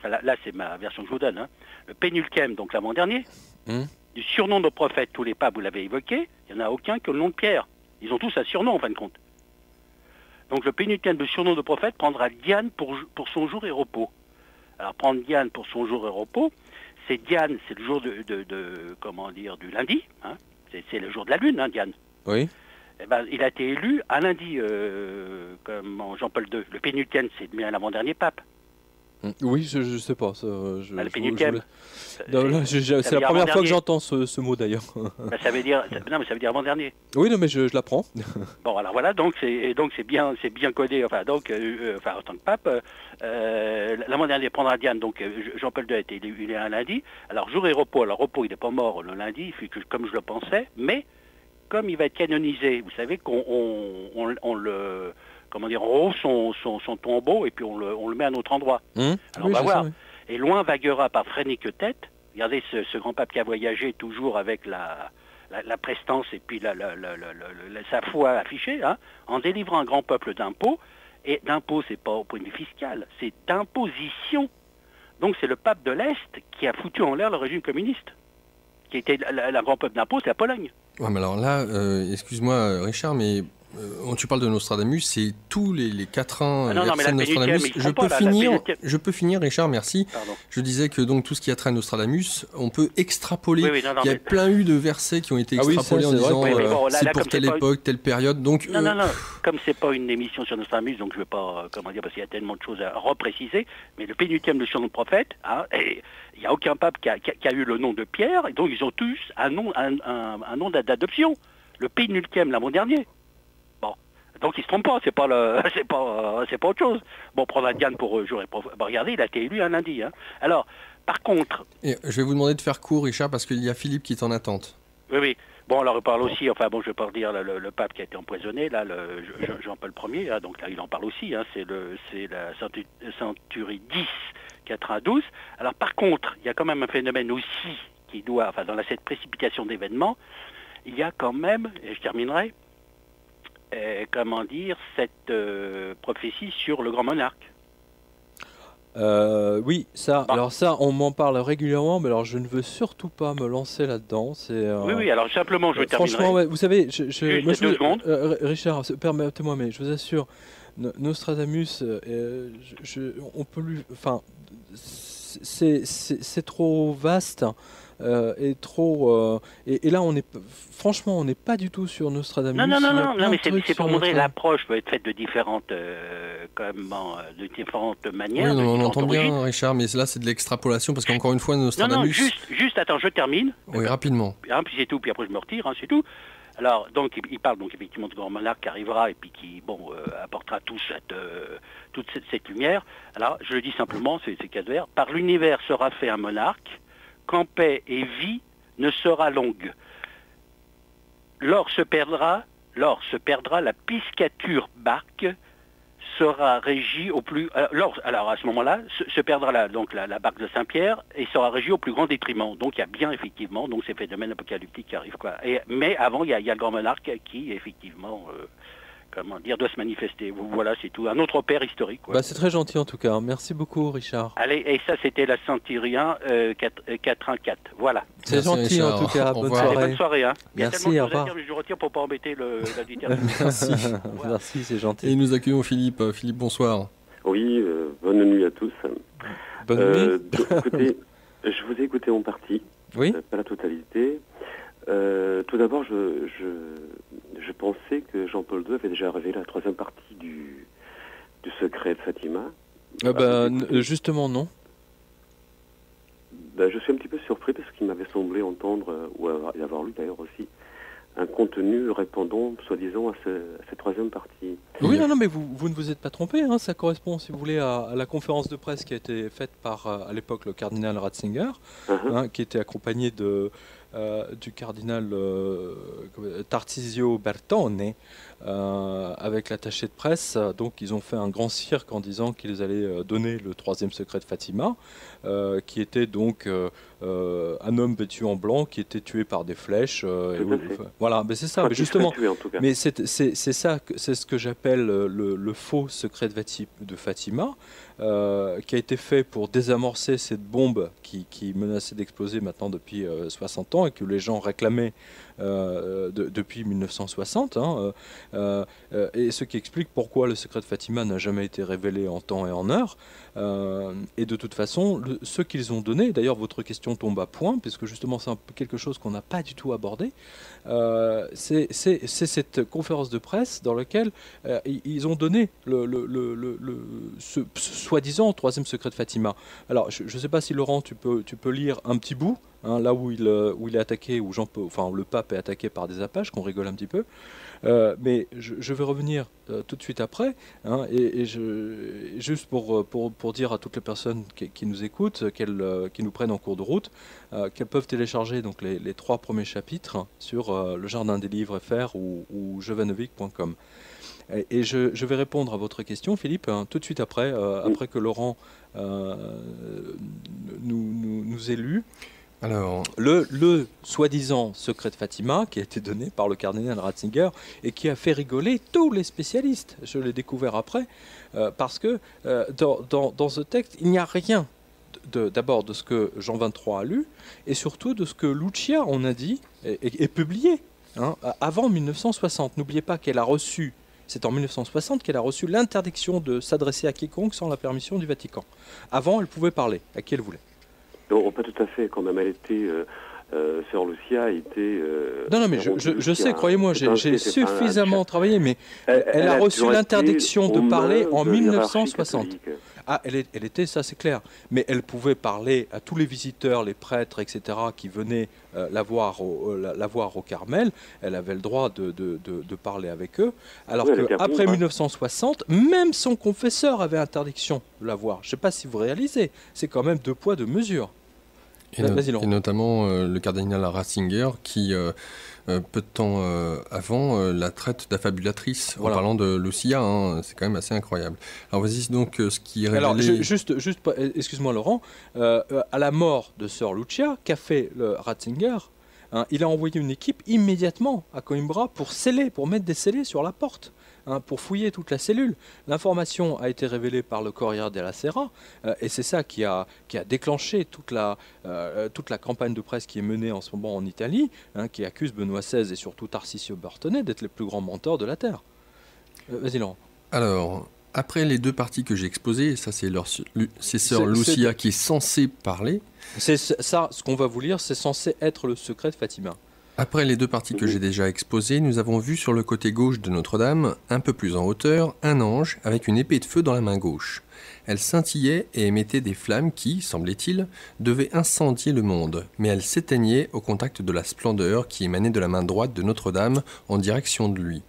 là c'est ma version que je vous donne. Le pénultième, donc l'avant-dernier, du surnom de prophète, tous les papes, vous l'avez évoqué, il n'y en a aucun que le nom de Pierre. Ils ont tous un surnom en fin de compte. Donc le pénultième de surnom de prophète prendra Diane pour son jour et repos. Alors prendre Diane pour son jour et repos, Diane, c'est le jour du lundi, hein. C'est le jour de la lune, hein, Diane. Oui. Il a été élu un lundi, Jean-Paul II. Le pénultième, c'est bien l'avant-dernier pape. Oui, je ne sais pas. Le pénultième. C'est la première fois que j'entends ce mot d'ailleurs. Ça veut dire avant-dernier. Oui, non, mais je l'apprends. Bon, alors voilà, donc c'est bien codé. En tant que pape, l'avant-dernier prendra Diane. Donc Jean-Paul II a été élu un lundi. Alors jour et repos. Alors repos, il n'est pas mort le lundi, comme je le pensais, mais comme il va être canonisé, vous savez on le... Comment dire, on rehausse son tombeau et puis on le met à un autre endroit. Alors oui, on va voir. Ça, oui. Et loin vaguera par Frédéric tête. Regardez ce grand pape qui a voyagé toujours avec la prestance et puis sa foi affichée, hein, en délivrant un grand peuple d'impôts. Et d'impôts, c'est pas au point de vue fiscal, c'est d'imposition. Donc c'est le pape de l'Est qui a foutu en l'air le régime communiste. Qui était le grand peuple d'impôts, c'est la Pologne. Ouais, mais alors là, excuse-moi Richard, mais tu parles de Nostradamus, c'est tous les quatrains versets de Nostradamus. Je peux finir, Richard, merci. Pardon. Je disais que donc tout ce qui a trait à Nostradamus, on peut extrapoler. Oui, il y a plein de versets qui ont été extrapolés en disant c'est pour telle époque, telle période. Donc, non. Comme c'est pas une émission sur Nostradamus, donc je ne vais pas, parce qu'il y a tellement de choses à repréciser, mais le pénultième de son prophète, hein, et il n'y a aucun pape qui a eu le nom de Pierre, et donc ils ont tous un nom d'adoption. Le pénultième l'avant-dernier. Donc il se trompe pas, c'est pas autre chose. Bon, prendre la Diane pour jouer. Regardez, il a été élu un lundi. Hein. Alors, par contre. Et je vais vous demander de faire court, Richard, parce qu'il y a Philippe qui est en attente. Oui. Bon, alors il parle aussi. Enfin bon, je vais pas redire le pape qui a été empoisonné, là, Jean-Paul Ier. Hein, donc là, il en parle aussi. Hein, c'est la centurie 10, 92. Alors par contre, il y a quand même un phénomène aussi qui doit, enfin dans cette précipitation d'événements, il y a quand même, et je terminerai. Comment dire, cette prophétie sur le grand monarque. Oui, ça. Bon. Alors ça, on m'en parle régulièrement, mais alors je ne veux surtout pas me lancer là-dedans. Oui. Alors simplement, je terminerai. Franchement, ouais, vous savez, moi, 2 secondes. Richard, permettez-moi, mais je vous assure, Nostradamus, on peut lui, enfin, c'est trop vaste. Et trop et là franchement on n'est pas du tout sur Nostradamus. Non, mais c'est pour montrer l'approche peut être faite de différentes manières. Oui, on entend bien Richard, mais là c'est de l'extrapolation parce qu'encore une fois Nostradamus. Non, juste attends, je termine. Oui, rapidement. Puis c'est tout, puis après je me retire, hein, c'est tout. Alors donc il parle donc effectivement du grand monarque qui arrivera et puis qui apportera toute cette lumière. Alors je le dis simplement, c'est quatre vers. Par l'univers sera fait un monarque. Qu'en paix et vie ne sera longue. Lors se perdra la piscature barque sera régie au plus... Alors à ce moment-là, se perdra la barque de Saint-Pierre et sera régie au plus grand détriment. Donc il y a bien effectivement ces phénomènes apocalyptiques qui arrivent. Mais avant, il y a le grand monarque qui effectivement... doit se manifester. Voilà, c'est tout. Un autre père historique. C'est très gentil en tout cas. Merci beaucoup, Richard. Allez, et ça, c'était la Centurien 414. Voilà. C'est gentil Richard. En tout cas. Bonne soirée. Allez, bonne soirée. Hein. Merci, au revoir. Je retire pour ne pas embêter l'auditeur. Merci. Merci, c'est gentil. Et nous accueillons Philippe. Philippe, bonsoir. Oui, bonne nuit à tous. Bonne nuit. Écoutez, je vous ai écouté en partie. Oui. Pas la totalité. Tout d'abord, je pensais que Jean-Paul II avait déjà révélé la troisième partie du secret de Fatima. Justement, non. Je suis un petit peu surpris parce qu'il m'avait semblé entendre, ou avoir lu d'ailleurs aussi, un contenu répondant, soi-disant, à cette troisième partie. Oui, non, mais vous ne vous êtes pas trompé. Hein, ça correspond, si vous voulez, à la conférence de presse qui a été faite par, à l'époque, le cardinal Ratzinger, qui était accompagné du cardinal Tarcisio Bertone avec l'attaché de presse. Donc ils ont fait un grand cirque en disant qu'ils allaient donner le troisième secret de Fatima, qui était donc un homme vêtu en blanc qui était tué par des flèches. Voilà, mais c'est ça. Mais justement, mais c'est ça, c'est ce que j'appelle le faux secret de Fatima. Qui a été fait pour désamorcer cette bombe qui menaçait d'exploser maintenant depuis 60 ans et que les gens réclamaient depuis 1960. Et ce qui explique pourquoi le secret de Fatima n'a jamais été révélé en temps et en heure. Et de toute façon, ce qu'ils ont donné, d'ailleurs votre question tombe à point, puisque justement c'est quelque chose qu'on n'a pas du tout abordé, c'est cette conférence de presse dans laquelle ils ont donné ce soi-disant troisième secret de Fatima. Alors je ne sais pas si Laurent tu peux lire un petit bout hein, là où il est attaqué, où le pape est attaqué par des Apaches, qu'on rigole un petit peu. Mais je vais revenir tout de suite après, hein, juste pour dire à toutes les personnes qui nous écoutent, qui nous prennent en cours de route, qu'elles peuvent télécharger donc les 3 premiers chapitres sur le Jardin des Livres FR ou jovanovic.com. Et je vais répondre à votre question, Philippe, hein, tout de suite après, après que Laurent nous ait lu. Alors, le soi-disant secret de Fatima qui a été donné par le cardinal Ratzinger et qui a fait rigoler tous les spécialistes. Je l'ai découvert après parce que dans ce texte, il n'y a rien d'abord de ce que Jean 23 a lu et surtout de ce que Lucia en a dit et publié hein, avant 1960. N'oubliez pas qu'elle a reçu, c'est en 1960 qu'elle a reçu l'interdiction de s'adresser à quiconque sans la permission du Vatican. Avant, elle pouvait parler à qui elle voulait. Non, pas tout à fait. Quand même, elle était... Sœur Lucia était... non, mais je sais, croyez-moi, j'ai suffisamment travaillé, mais elle a reçu l'interdiction de parler en 1960. Ah, elle était, ça c'est clair, mais elle pouvait parler à tous les visiteurs, les prêtres, etc., qui venaient la voir au Carmel. Elle avait le droit de parler avec eux, alors qu'après 1960, même son confesseur avait interdiction de la voir. Je ne sais pas si vous réalisez, c'est quand même 2 poids, 2 mesures. Et notamment le cardinal Ratzinger qui, peu de temps avant, la traite d'affabulatrice en parlant de Lucia. Hein, c'est quand même assez incroyable. Alors vas-y donc ce qui est révélé... Alors juste excuse-moi Laurent, à la mort de sœur Lucia, qu'a fait le Ratzinger, hein, il a envoyé une équipe immédiatement à Coimbra pour mettre des scellés sur la porte. Hein, pour fouiller toute la cellule. L'information a été révélée par le Corriere della Sera et c'est ça qui a déclenché toute la campagne de presse qui est menée en ce moment en Italie, hein, qui accuse Benoît XVI et surtout Tarcisio Bertone d'être les plus grands menteurs de la Terre. Vas-y Laurent. Alors, après les 2 parties que j'ai exposées, ça c'est sœur Lucia qui est censée parler. C'est ça, ce qu'on va vous lire, c'est censé être le secret de Fatima. Après les 2 parties que j'ai déjà exposées, nous avons vu sur le côté gauche de Notre-Dame, un peu plus en hauteur, un ange avec une épée de feu dans la main gauche. Elle scintillait et émettait des flammes qui, semblait-il, devaient incendier le monde, mais elle s'éteignait au contact de la splendeur qui émanait de la main droite de Notre-Dame en direction de lui.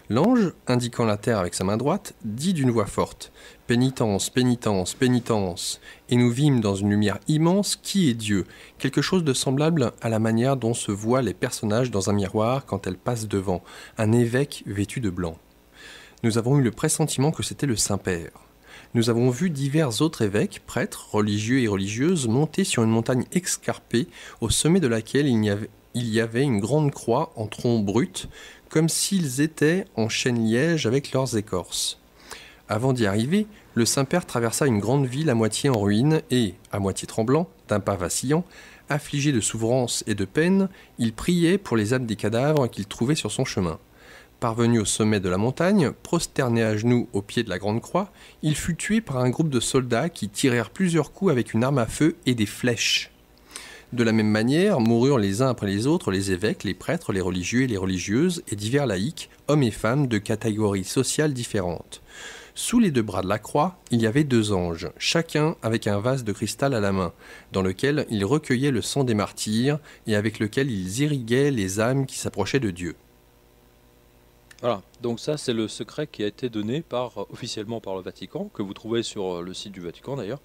L'ange, indiquant la terre avec sa main droite, dit d'une voix forte « Pénitence, pénitence, pénitence !» Et nous vîmes dans une lumière immense qui est Dieu, quelque chose de semblable à la manière dont se voient les personnages dans un miroir quand elles passent devant, un évêque vêtu de blanc. Nous avons eu le pressentiment que c'était le Saint-Père. Nous avons vu divers autres évêques, prêtres, religieux et religieuses monter sur une montagne escarpée, au sommet de laquelle il y avait une grande croix en tronc brut, comme s'ils étaient en chêne-liège avec leurs écorces. Avant d'y arriver, le Saint-Père traversa une grande ville à moitié en ruine et, à moitié tremblant, d'un pas vacillant, affligé de souffrance et de peine, il priait pour les âmes des cadavres qu'il trouvait sur son chemin. Parvenu au sommet de la montagne, prosterné à genoux au pied de la grande croix, il fut tué par un groupe de soldats qui tirèrent plusieurs coups avec une arme à feu et des flèches. De la même manière, moururent les uns après les autres les évêques, les prêtres, les religieux et les religieuses, et divers laïcs, hommes et femmes de catégories sociales différentes. Sous les 2 bras de la croix, il y avait 2 anges, chacun avec un vase de cristal à la main, dans lequel ils recueillaient le sang des martyrs, et avec lequel ils irriguaient les âmes qui s'approchaient de Dieu. Voilà, donc ça c'est le secret qui a été donné officiellement par le Vatican, que vous trouvez sur le site du Vatican d'ailleurs,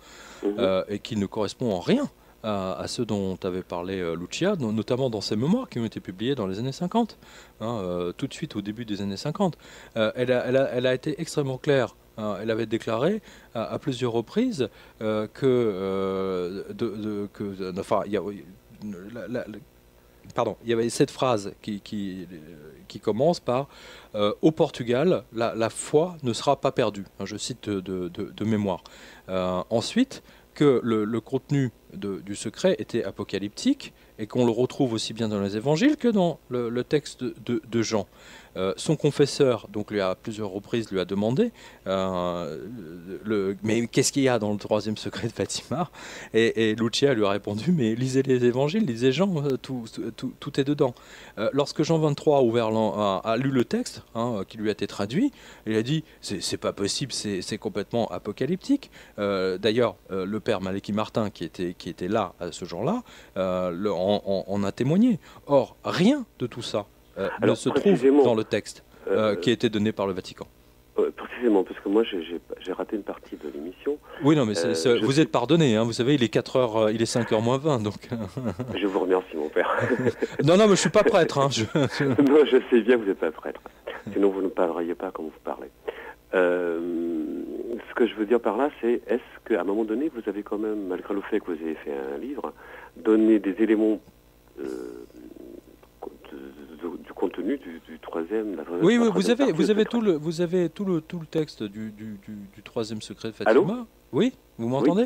et qui ne correspond en rien à ceux dont avait parlé Lucia, notamment dans ses mémoires qui ont été publiés dans les années 50, tout de suite au début des années 50. Elle a été extrêmement claire. Elle avait déclaré à plusieurs reprises il y avait cette phrase qui commence par au Portugal, la foi ne sera pas perdue. Je cite de mémoire. Ensuite, que le contenu du secret était apocalyptique et qu'on le retrouve aussi bien dans les évangiles que dans le texte de Jean. Son confesseur, donc lui à plusieurs reprises, lui a demandé mais qu'est-ce qu'il y a dans le troisième secret de Fatima, et Lucia lui a répondu, mais lisez les évangiles, lisez Jean, tout est dedans. Lorsque Jean 23 a lu le texte qui lui a été traduit, il a dit c'est pas possible, c'est complètement apocalyptique. D'ailleurs, le père Maleki Martin qui était là à ce jour-là en a témoigné. Or, rien de tout ça ne se trouve dans le texte qui a été donné par le Vatican. Précisément, parce que moi j'ai raté une partie de l'émission. Oui, non, mais vous êtes pardonné, vous savez, il est 4h, il est 5h moins 20, donc... Je vous remercie, mon père. Non, mais je suis pas prêtre. Non, je sais bien que vous n'êtes pas prêtre. Sinon, vous ne parleriez pas comme vous parlez. Ce que je veux dire par là, c'est, est-ce qu'à un moment donné, vous avez quand même, malgré le fait que vous avez fait un livre, donné des éléments du contenu du troisième... Oui, vous avez tout le texte du troisième secret de Fatima. Allô ? Oui, vous m'entendez ?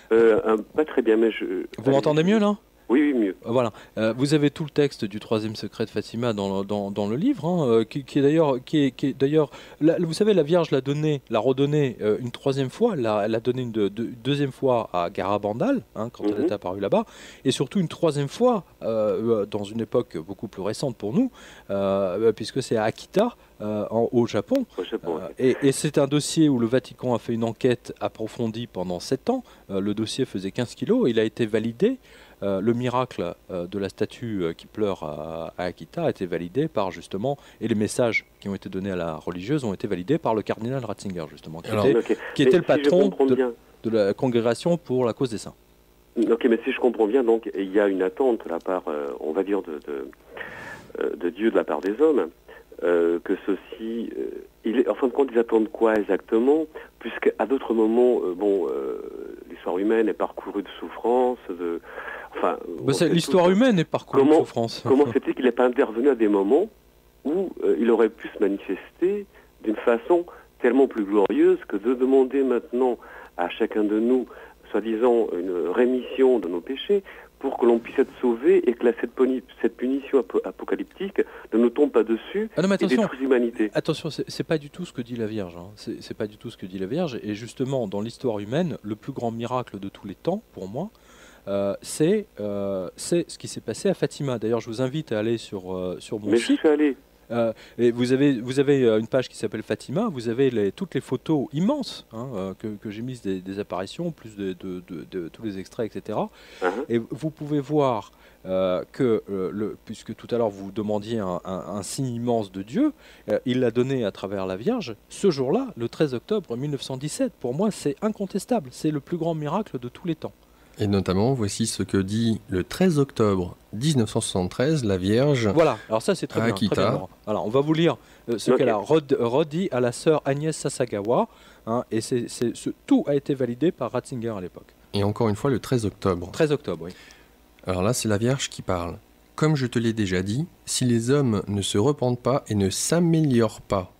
Pas très bien, mais Vous m'entendez mieux, là ? Oui, mieux. Voilà. Vous avez tout le texte du troisième secret de Fatima dans le livre, qui est d'ailleurs, vous savez, la Vierge l'a redonné une troisième fois, elle l'a donné une deuxième fois à Garabandal, quand elle est apparue là-bas, et surtout une troisième fois dans une époque beaucoup plus récente pour nous, puisque c'est à Akita, au Japon. Et c'est un dossier où le Vatican a fait une enquête approfondie pendant 7 ans. Le dossier faisait 15 kilos, il a été validé. Le miracle de la statue qui pleure à Akita a été validé par justement, et les messages qui ont été donnés à la religieuse ont été validés par le cardinal Ratzinger justement, qui était le patron de la congrégation pour la cause des saints. Ok, mais si je comprends bien, donc il y a une attente de la part, on va dire, de Dieu, de la part des hommes, que ceci, en fin de compte, ils attendent quoi exactement, puisqu'à d'autres moments, l'histoire humaine est parcourue de souffrances, l'histoire humaine est parcourue de souffrances. Comment fait-il qu'il n'est pas intervenu à des moments où il aurait pu se manifester d'une façon tellement plus glorieuse que de demander maintenant à chacun de nous, soi-disant, une rémission de nos péchés, pour que l'on puisse être sauvé et que cette punition apocalyptique ne nous tombe pas dessus et détruise l'humanité. Attention, c'est pas du tout ce que dit la Vierge. C'est pas du tout ce que dit la Vierge. Et justement, dans l'histoire humaine, le plus grand miracle de tous les temps, pour moi, c'est ce qui s'est passé à Fatima. D'ailleurs, je vous invite à aller sur mon site. Mais je suis allé. Et vous avez une page qui s'appelle Fatima, vous avez toutes les photos immenses que j'ai mises des apparitions, plus de tous les extraits, etc. Et vous pouvez voir puisque tout à l'heure vous demandiez un signe immense de Dieu, il l'a donné à travers la Vierge, ce jour-là, le 13 octobre 1917. Pour moi, c'est incontestable, c'est le plus grand miracle de tous les temps. Et notamment, voici ce que dit le 13 octobre 1973, la Vierge. Voilà, alors ça c'est très bien. Très bien. Alors, on va vous lire ce qu'elle a redit à la sœur Agnès Sasagawa, et tout a été validé par Ratzinger à l'époque. Et encore une fois, le 13 octobre. 13 octobre, oui. Alors là, c'est la Vierge qui parle. Comme je te l'ai déjà dit, si les hommes ne se repentent pas et ne s'améliorent pas,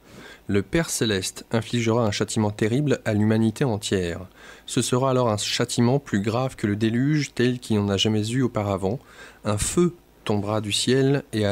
le Père Céleste infligera un châtiment terrible à l'humanité entière. Ce sera alors un châtiment plus grave que le déluge tel qu'il n'y en a jamais eu auparavant. Un feu tombera du ciel et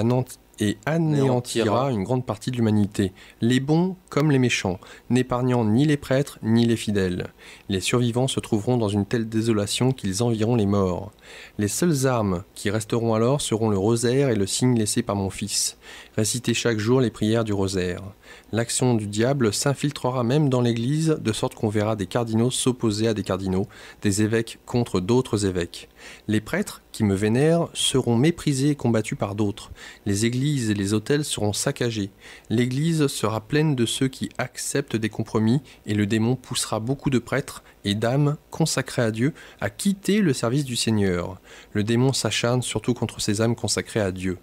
anéantira une grande partie de l'humanité, les bons comme les méchants, n'épargnant ni les prêtres ni les fidèles. Les survivants se trouveront dans une telle désolation qu'ils envieront les morts. Les seules armes qui resteront alors seront le rosaire et le signe laissé par mon fils. Récitez chaque jour les prières du rosaire. L'action du diable s'infiltrera même dans l'Église, de sorte qu'on verra des cardinaux s'opposer à des cardinaux, des évêques contre d'autres évêques. Les prêtres, qui me vénèrent, seront méprisés et combattus par d'autres. Les églises et les autels seront saccagés. L'Église sera pleine de ceux qui acceptent des compromis, et le démon poussera beaucoup de prêtres et d'âmes consacrées à Dieu à quitter le service du Seigneur. Le démon s'acharne surtout contre ces âmes consacrées à Dieu.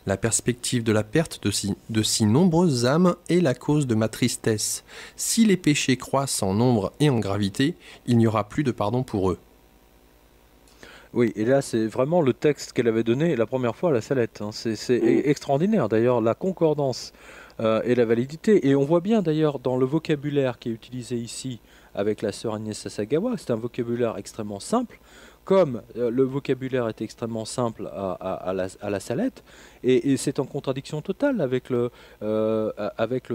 La perspective de la perte de si nombreuses âmes est la cause de ma tristesse. Si les péchés croissent en nombre et en gravité, il n'y aura plus de pardon pour eux. Oui, et là c'est vraiment le texte qu'elle avait donné la première fois à la Salette. C'est extraordinaire d'ailleurs, la concordance et la validité. Et on voit bien d'ailleurs dans le vocabulaire qui est utilisé ici avec la sœur Agnès Sasagawa, c'est un vocabulaire extrêmement simple, comme le vocabulaire est extrêmement simple à la Salette, et c'est en contradiction totale avec le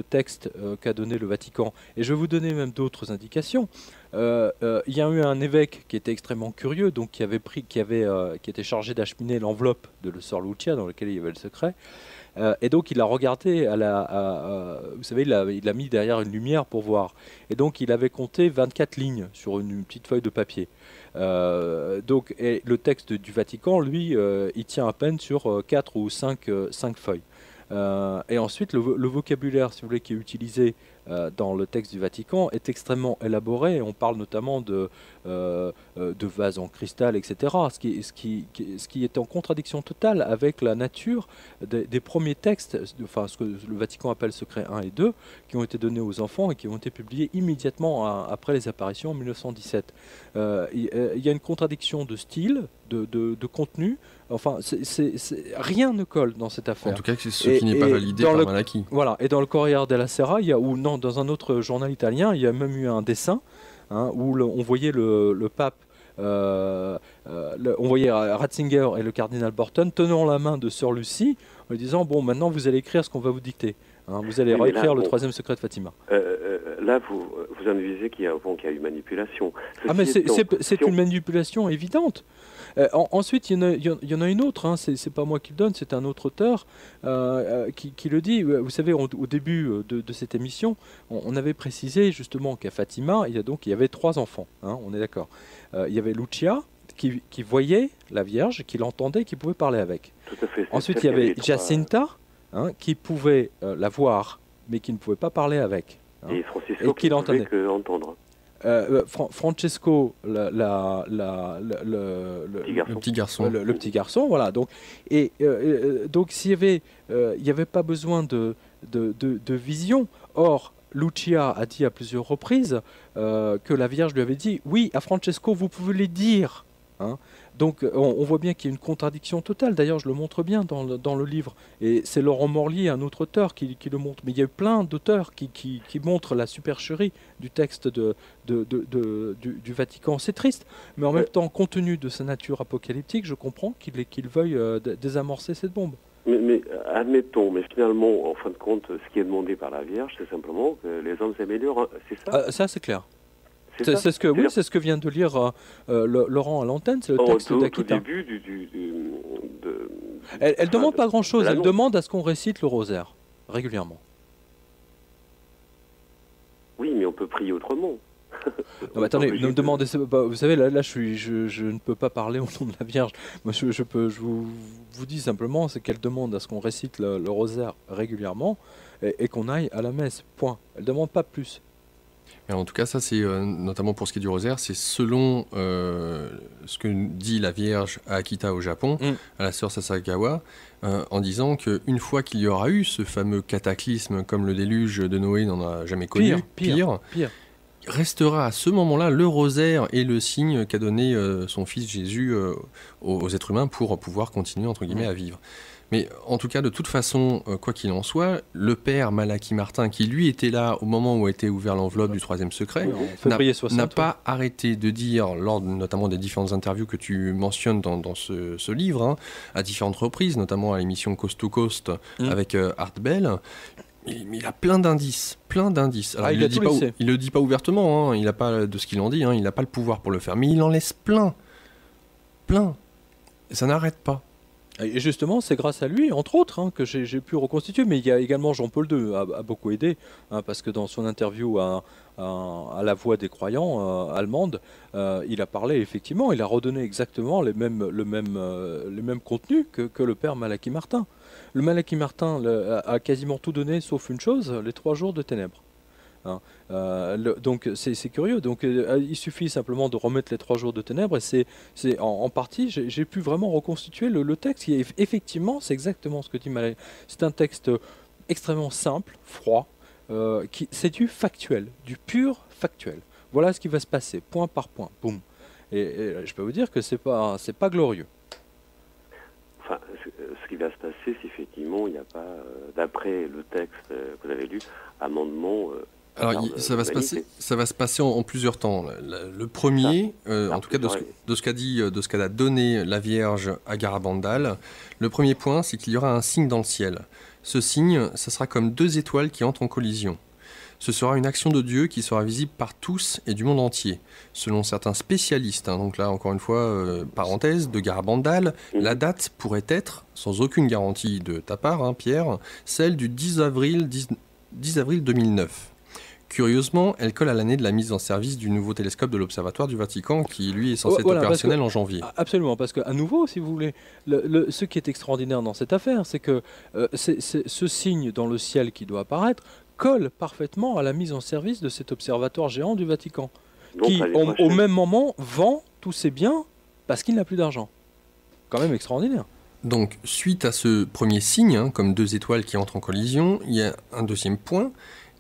texte qu'a donné le Vatican. Et je vais vous donner même d'autres indications. Il y a eu un évêque qui était extrêmement curieux, donc qui était chargé d'acheminer l'enveloppe de le Sor Lucia dans laquelle il y avait le secret. Et donc il a regardé vous savez, il a mis derrière une lumière pour voir. Et donc il avait compté 24 lignes sur une petite feuille de papier. Et le texte du Vatican, lui, il tient à peine sur 4 ou 5 feuilles. Et ensuite, le vocabulaire, si vous voulez, qui est utilisé dans le texte du Vatican est extrêmement élaboré. On parle notamment de vases en cristal, etc. Ce qui est en contradiction totale avec la nature des premiers textes, enfin ce que le Vatican appelle secret 1 et 2, qui ont été donnés aux enfants et qui ont été publiés immédiatement après les apparitions en 1917. Il y a une contradiction de style, de contenu. Enfin, rien ne colle dans cette affaire. En tout cas, c'est ce qui n'est pas validé par Malachy. Voilà. Et dans le Corriere della Sera, dans un autre journal italien, il y a même eu un dessin où on voyait le pape, on voyait Ratzinger et le cardinal Borton tenant la main de Sœur Lucie en lui disant bon, maintenant vous allez écrire ce qu'on va vous dicter. Vous allez réécrire le troisième secret de Fatima. Là, vous induisez qu'il y a eu manipulation. Mais c'est une manipulation évidente. Ensuite, il y en a une autre, c'est pas moi qui le donne, c'est un autre auteur qui le dit. Vous savez, au début de cette émission, on avait précisé justement qu'à Fatima, il y avait 3 enfants, on est d'accord. Il y avait Lucia, qui voyait la Vierge, qui l'entendait, qui pouvait parler avec. Tout à fait. Ensuite, il y avait Jacinta, qui pouvait la voir, mais qui ne pouvait pas parler avec. Et Francisco, qui ne pouvait qu'entendre. Francesco, le petit garçon, voilà. Donc, donc il y avait pas besoin de vision. Or, Lucia a dit à plusieurs reprises que la Vierge lui avait dit oui, à Francesco, vous pouvez les dire. Donc on voit bien qu'il y a une contradiction totale. D'ailleurs, je le montre bien dans le livre. Et c'est Laurent Morlier, un autre auteur, qui le montre. Mais il y a eu plein d'auteurs qui montrent la supercherie du texte du Vatican. C'est triste. Mais en même temps, compte tenu de sa nature apocalyptique, je comprends qu'il veuille désamorcer cette bombe. Mais admettons, mais finalement, en fin de compte, ce qui est demandé par la Vierge, c'est simplement que les hommes s'améliorent. C'est ça Ça, c'est clair. C'est ce que vient de lire Laurent à l'antenne, c'est le texte d'Akita. Au début Elle demande pas grand-chose, elle demande à ce qu'on récite le rosaire, régulièrement. Oui, mais on peut prier autrement. Non, mais attendez, ne me demandez, vous savez, là je ne peux pas parler au nom de la Vierge. Moi, je vous dis simplement, c'est qu'elle demande à ce qu'on récite le rosaire régulièrement et qu'on aille à la messe, point. Elle demande pas plus. Et en tout cas, ça, c'est notamment pour ce qui est du rosaire, c'est selon ce que dit la Vierge à Akita au Japon, à la sœur Sasakawa, en disant qu'une fois qu'il y aura eu ce fameux cataclysme, comme le déluge de Noé n'en a jamais connu, pire. Restera à ce moment-là le rosaire et le signe qu'a donné son fils Jésus aux êtres humains pour pouvoir continuer, entre guillemets, à vivre. Mais en tout cas, de toute façon, quoi qu'il en soit, le père Malachy Martin, qui lui était là au moment où a été ouvert l'enveloppe du troisième secret, n'a pas arrêté de dire, lors notamment des différentes interviews que tu mentionnes dans ce livre, à différentes reprises, notamment à l'émission Coast to Coast avec Art Bell, il a plein d'indices. Alors, il le dit pas ouvertement, il n'a pas de ce qu'il en dit, il n'a pas le pouvoir pour le faire, mais il en laisse plein. Et ça n'arrête pas. Et justement, c'est grâce à lui, entre autres, que j'ai pu reconstituer. Mais il y a également Jean-Paul II a beaucoup aidé, parce que dans son interview à la Voix des croyants allemande, il a parlé effectivement, il a redonné exactement le même contenu que le père Malachy Martin. Le Malachy Martin a quasiment tout donné, sauf une chose, les 3 jours de ténèbres. Donc c'est curieux. Donc il suffit simplement de remettre les 3 jours de ténèbres et c'est en partie j'ai pu vraiment reconstituer le texte. Effectivement, c'est exactement ce que dit Malachy. C'est un texte extrêmement simple, froid, c'est du factuel, du pur factuel. Voilà ce qui va se passer, point par point, boum. Et je peux vous dire que c'est pas glorieux. Enfin, ce qui va se passer, c'est effectivement, il n'y a pas, d'après le texte que vous avez lu, amendement Alors, ça va se passer en plusieurs temps. Le premier, en tout cas de ce qu'a donné la Vierge à Garabandal, le premier point, c'est qu'il y aura un signe dans le ciel. Ce signe, ça sera comme 2 étoiles qui entrent en collision. Ce sera une action de Dieu qui sera visible par tous et du monde entier. Selon certains spécialistes, donc là encore une fois, parenthèse, de Garabandal, la date pourrait être, sans aucune garantie de ta part, Pierre, celle du 10 avril 2009. Curieusement, elle colle à l'année de la mise en service du nouveau télescope de l'Observatoire du Vatican, qui lui est censé être opérationnel en janvier. Absolument, parce qu'à nouveau, si vous voulez, ce qui est extraordinaire dans cette affaire, c'est que ce signe dans le ciel qui doit apparaître colle parfaitement à la mise en service de cet observatoire géant du Vatican, qui au même moment vend tous ses biens parce qu'il n'a plus d'argent. Quand même extraordinaire. Donc, suite à ce premier signe, comme 2 étoiles qui entrent en collision, il y a un deuxième point.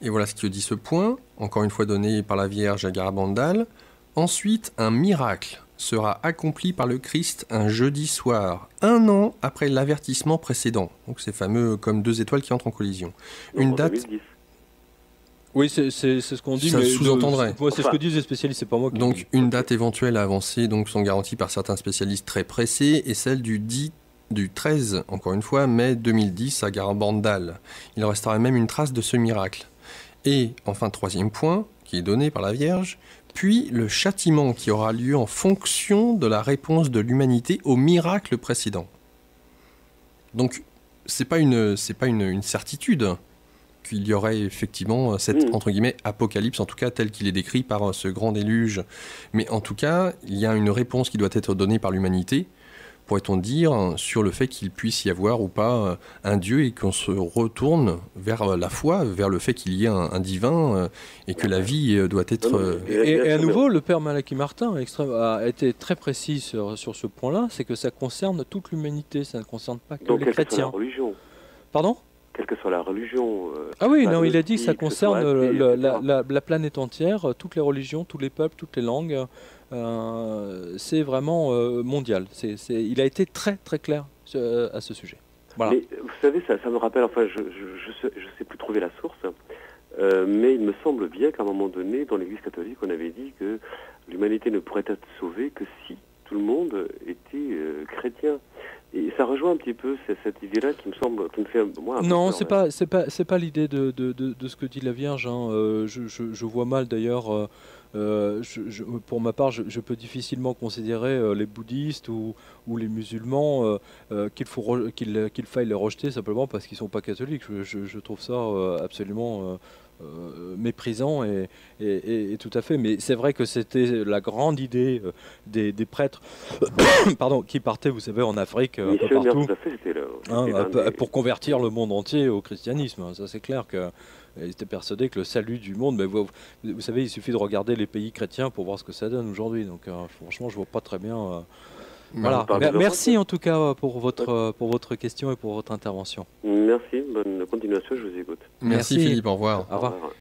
Et voilà ce que dit ce point, encore une fois donné par la Vierge à Garabandal. Ensuite, un miracle sera accompli par le Christ un jeudi soir, 1 an après l'avertissement précédent. Donc ces fameux comme 2 étoiles qui entrent en collision. Une date... 2010. Oui, c'est ce qu'on dit, ça mais sous-entendrait. Moi, c'est ce que disent les spécialistes, c'est pas moi qui Donc dis. une date éventuelle à avancer donc, sont garanties par certains spécialistes très pressés, et celle du 13, encore une fois, mai 2010 à Garabandal. Il restera même une trace de ce miracle. Et enfin, 3e point, qui est donné par la Vierge, puis le châtiment qui aura lieu en fonction de la réponse de l'humanité au miracle précédent. Donc, c'est pas une certitude qu'il y aurait effectivement cette, entre guillemets, apocalypse, en tout cas tel qu'il est décrit par ce grand déluge. Mais en tout cas, il y a une réponse qui doit être donnée par l'humanité, pourrait-on dire, sur le fait qu'il puisse y avoir ou pas un Dieu et qu'on se retourne vers la foi, vers le fait qu'il y ait un divin et que la vie doit être... Et à nouveau, le père Malachi Martin a été très précis sur ce point-là, c'est que ça concerne toute l'humanité, ça ne concerne pas que les chrétiens. Quelle que soit la religion. Pardon ? Quelle que soit la religion. Ah oui, non, il a dit que ça concerne la planète entière, toutes les religions, tous les peuples, toutes les langues. C'est vraiment mondial. Il a été très très clair à ce sujet. Voilà. Mais vous savez, ça me rappelle, enfin je sais plus trouver la source, mais il me semble bien qu'à un moment donné, dans l'Église catholique, on avait dit que l'humanité ne pourrait être sauvée que si tout le monde était chrétien. Et ça rejoint un petit peu cette idée-là qui me fait moi un peu non, peur, c'est pas l'idée de ce que dit la Vierge. Je vois mal d'ailleurs. Pour ma part, je peux difficilement considérer les bouddhistes ou les musulmans qu'il faille les rejeter simplement parce qu'ils ne sont pas catholiques. Je trouve ça absolument méprisant et tout à fait. Mais c'est vrai que c'était la grande idée des prêtres pardon, qui partaient, vous savez, en Afrique, un peu partout, tout à fait, c'était pour convertir le monde entier au christianisme. Ça, c'est clair que ils étaient persuadés que le salut du monde, mais vous savez, il suffit de regarder les pays chrétiens pour voir ce que ça donne aujourd'hui. Donc franchement, je vois pas très bien. Voilà. Merci en tout cas pour votre question et pour votre intervention. Merci, bonne continuation, je vous écoute. Merci Philippe, au revoir. Au revoir.